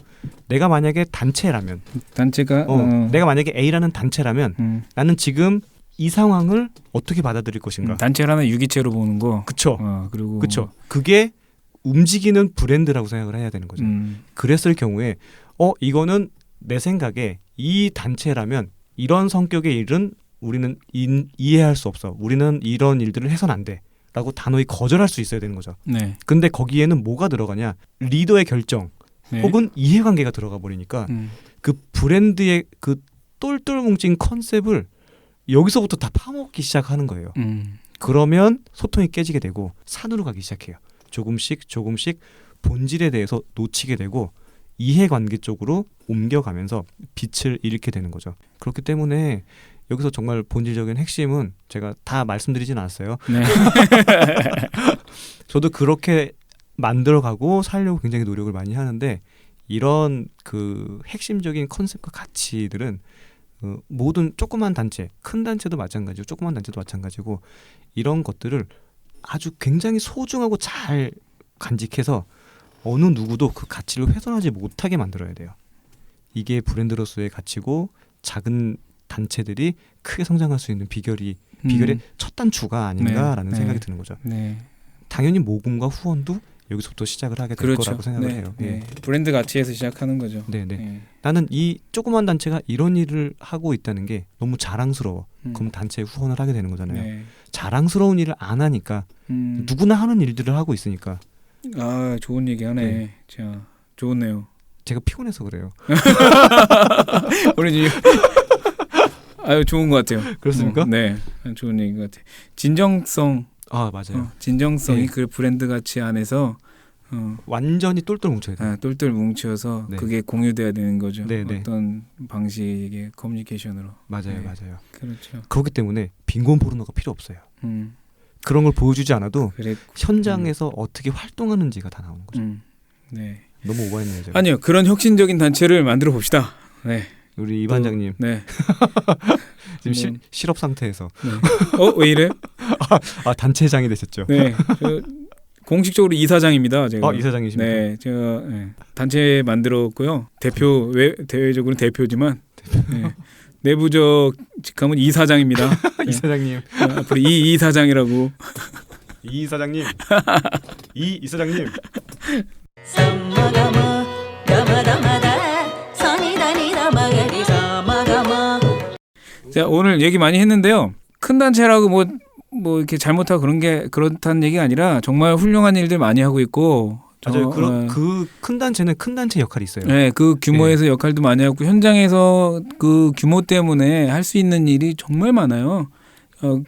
내가 만약에 단체라면, 단체가 내가 만약에 A라는 단체라면 나는 지금 이 상황을 어떻게 받아들일 것인가. 단체를 하나 유기체로 보는 거. 그쵸. 그리고 그쵸. 그게 움직이는 브랜드라고 생각을 해야 되는 거죠. 그랬을 경우에 이거는 내 생각에 이 단체라면 이런 성격의 일은 우리는 이해할 수 없어. 우리는 이런 일들을 해서는 안 돼. 라고 단호히 거절할 수 있어야 되는 거죠. 네. 근데 거기에는 뭐가 들어가냐? 리더의 결정 네. 혹은 이해관계가 들어가 버리니까 그 브랜드의 그 똘똘 뭉친 컨셉을 여기서부터 다 파먹기 시작하는 거예요. 그러면 소통이 깨지게 되고 산으로 가기 시작해요. 조금씩 본질에 대해서 놓치게 되고 이해관계 쪽으로 옮겨가면서 빛을 잃게 되는 거죠. 그렇기 때문에 여기서 정말 본질적인 핵심은 제가 다 말씀드리진 않았어요. 네. 저도 그렇게 만들어가고 살려고 굉장히 노력을 많이 하는데 이런 그 핵심적인 컨셉과 가치들은 모든 조그만 단체, 큰 단체도 마찬가지고 조그만 단체도 마찬가지고 이런 것들을 아주 굉장히 소중하고 잘 간직해서 어느 누구도 그 가치를 훼손하지 못하게 만들어야 돼요. 이게 브랜드로서의 가치고 작은 단체들이 크게 성장할 수 있는 비결의 첫 단추가 아닌가라는 생각이 드는 거죠. 네. 당연히 모금과 후원도 여기서부터 시작을 하게 될 그렇죠. 거라고 생각을 해요. 네. 브랜드 가치에서 시작하는 거죠. 네. 나는 이 조그만 단체가 이런 일을 하고 있다는 게 너무 자랑스러워. 그럼 단체에 후원을 하게 되는 거잖아요. 네. 자랑스러운 일을 안 하니까 누구나 하는 일들을 하고 있으니까. 아, 좋은 얘기하네. 네. 자, 좋네요. 제가 피곤해서 그래요. 우리 지금 아유, 좋은 것 같아요. 그렇습니까? 네, 좋은 얘기인 것 같아요. 진정성. 맞아요. 진정성이 네. 그 브랜드 가치 안에서 완전히 똘똘 뭉쳐야 돼요. 똘똘 뭉쳐서 네. 그게 공유돼야 되는 거죠. 네. 어떤 방식의 커뮤니케이션으로. 맞아요. 그렇죠. 그렇기 때문에 빈곤 포르노가 필요 없어요. 그런 걸 보여주지 않아도 현장에서 어떻게 활동하는지가 다 나오는 거죠. 네. 너무 오버했네요. 제가. 아니요, 그런 혁신적인 단체를 만들어 봅시다. 네. 우리 이 반장님. 네. 지금 실업 상태에서. 네. 왜 이래? 단체장이 되셨죠? 네. 저 공식적으로 이사장입니다. 제가. 이사장이십니까? 네, 제가 단체 만들었고요. 대외적으로는 대표지만 네. 내부적 직함은 이사장입니다. 네. 이사장님. 앞으로 이사장이라고. 이사장님. 이사장님. 자, 오늘 얘기 많이 했는데요. 큰 단체라고 뭐 이렇게 잘못하고 그렇다는 얘기가 아니라 정말 훌륭한 일들 많이 하고 있고. 맞아요. 그 큰 단체는 큰 단체 역할이 있어요. 네, 그 규모에서 역할도 많이 하고 현장에서 그 규모 때문에 할 수 있는 일이 정말 많아요.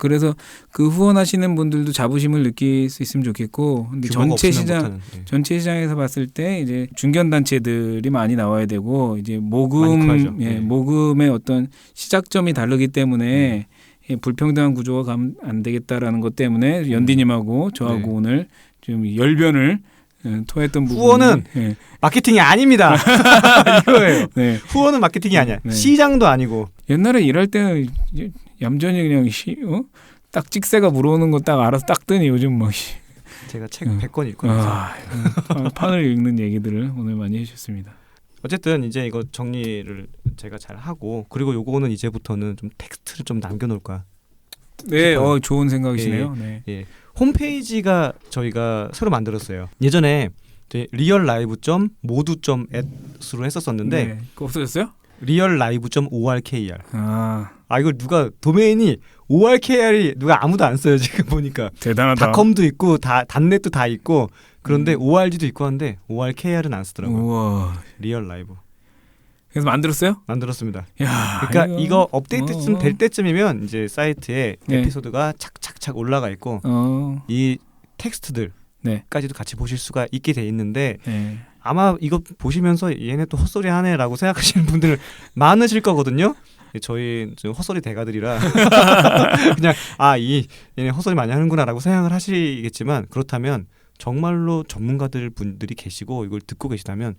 그래서 그 후원하시는 분들도 자부심을 느낄 수 있으면 좋겠고, 근데 전체 시장에서 봤을 때 이제 중견 단체들이 많이 나와야 되고, 이제 모금의 어떤 시작점이 다르기 때문에 불평등한 구조가 가면 안 되겠다라는 것 때문에 연디님하고 저하고 오늘 좀 열변을 토했던 부분이 후원은 마케팅이 아닙니다. 이거예요. 네. 후원은 마케팅이 아니야. 네. 시장도 아니고. 옛날에 일할 때는 얌전히 그냥 딱 찍새가 물어오는 거 딱 알아서 딱 뜨니 요즘 뭐 제가 책 100권 읽고 있어요. 판을 읽는 얘기들을 오늘 많이 해주셨습니다. 어쨌든 이제 이거 정리를 제가 잘 하고, 그리고 요거는 이제부터는 좀 텍스트를 좀 남겨놓을까. 네, 좋은 생각이시네요. 네. 홈페이지가 저희가 새로 만들었어요. 예전에 reallive.modu.at으로 했었었는데 그거 없어졌어요? reallive.orkr. 이거 누가 도메인이 orkr이 누가 아무도 안 써요 지금 보니까. 대단하다. 닷컴도 있고 단넷도 다 있고 그런데 org도 있고 한데 orkr은 안 쓰더라고요. 우와. reallive. 그래서 만들었어요? 만들었습니다. 야, 그러니까 이거 업데이트쯤 될 때쯤이면 이제 사이트에 에피소드가 착착착 올라가 있고 이 텍스트들까지도 같이 보실 수가 있게 돼 있는데 아마 이거 보시면서 얘네 또 헛소리 하네라고 생각하시는 분들 많으실 거거든요. 저희 헛소리 대가들이라 그냥 얘네 헛소리 많이 하는구나라고 생각을 하시겠지만, 그렇다면 정말로 전문가들 분들이 계시고 이걸 듣고 계시다면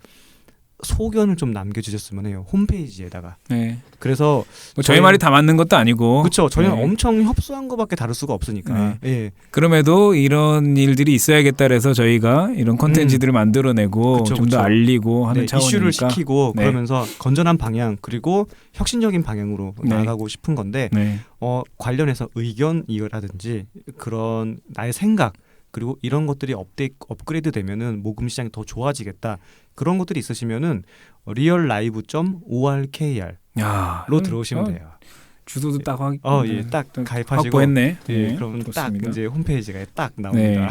소견을 좀 남겨주셨으면 해요. 홈페이지에다가. 네. 그래서 뭐 저희 말이 다 맞는 것도 아니고. 그렇죠. 저희는 엄청 협소한 것밖에 다룰 수가 없으니까. 예. 그럼에도 이런 일들이 있어야겠다 해서 저희가 이런 콘텐츠들을 만들어내고 좀 더 알리고 하는 차원이니까. 이슈를 시키고 그러면서 건전한 방향 그리고 혁신적인 방향으로 나아가고 싶은 건데 관련해서 의견 이거라든지 그런 나의 생각 그리고 이런 것들이 업그레이드 되면은 모금 시장이 더 좋아지겠다. 그런 것들이 있으시면은 reallive.orkr.로 들어오시면 돼요. 주소도 딱 딱 가입하시고 확보했네. 그럼 딱 이제 홈페이지가 딱 나옵니다.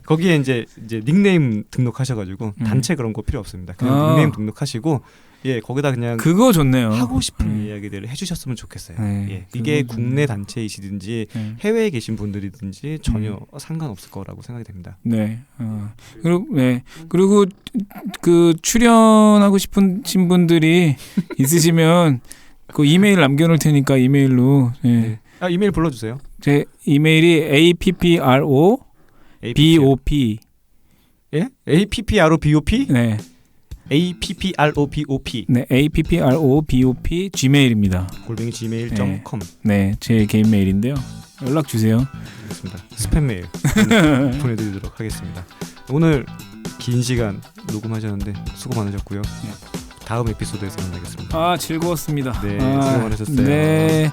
거기에 이제 닉네임 등록하셔가지고 단체 그런 거 필요 없습니다. 그냥 닉네임 등록하시고 거기다 그냥 그거 좋네요. 하고 싶은 이야기들을 해주셨으면 좋겠어요. 이게 국내 단체이시든지 해외에 계신 분들이든지 전혀 상관없을 거라고 생각이 됩니다. 그리고 그 출연하고 싶은 분들이 있으시면 그 이메일 남겨놓을 테니까 이메일로. 이메일 불러주세요. 제 이메일이 APPROBOP. APPROBOP? 네. APPROBOP. 네, APPROBOP gmail입니다. @gmail.com. 네, 제 개인 메일인데요. 연락 주세요. 알겠습니다. 스팸 메일 보내드리도록 하겠습니다. 오늘 긴 시간 녹음하셨는데 수고 많으셨고요. 다음 에피소드에서 만나겠습니다. 즐거웠습니다. 네, 수고 많으셨어요. 네.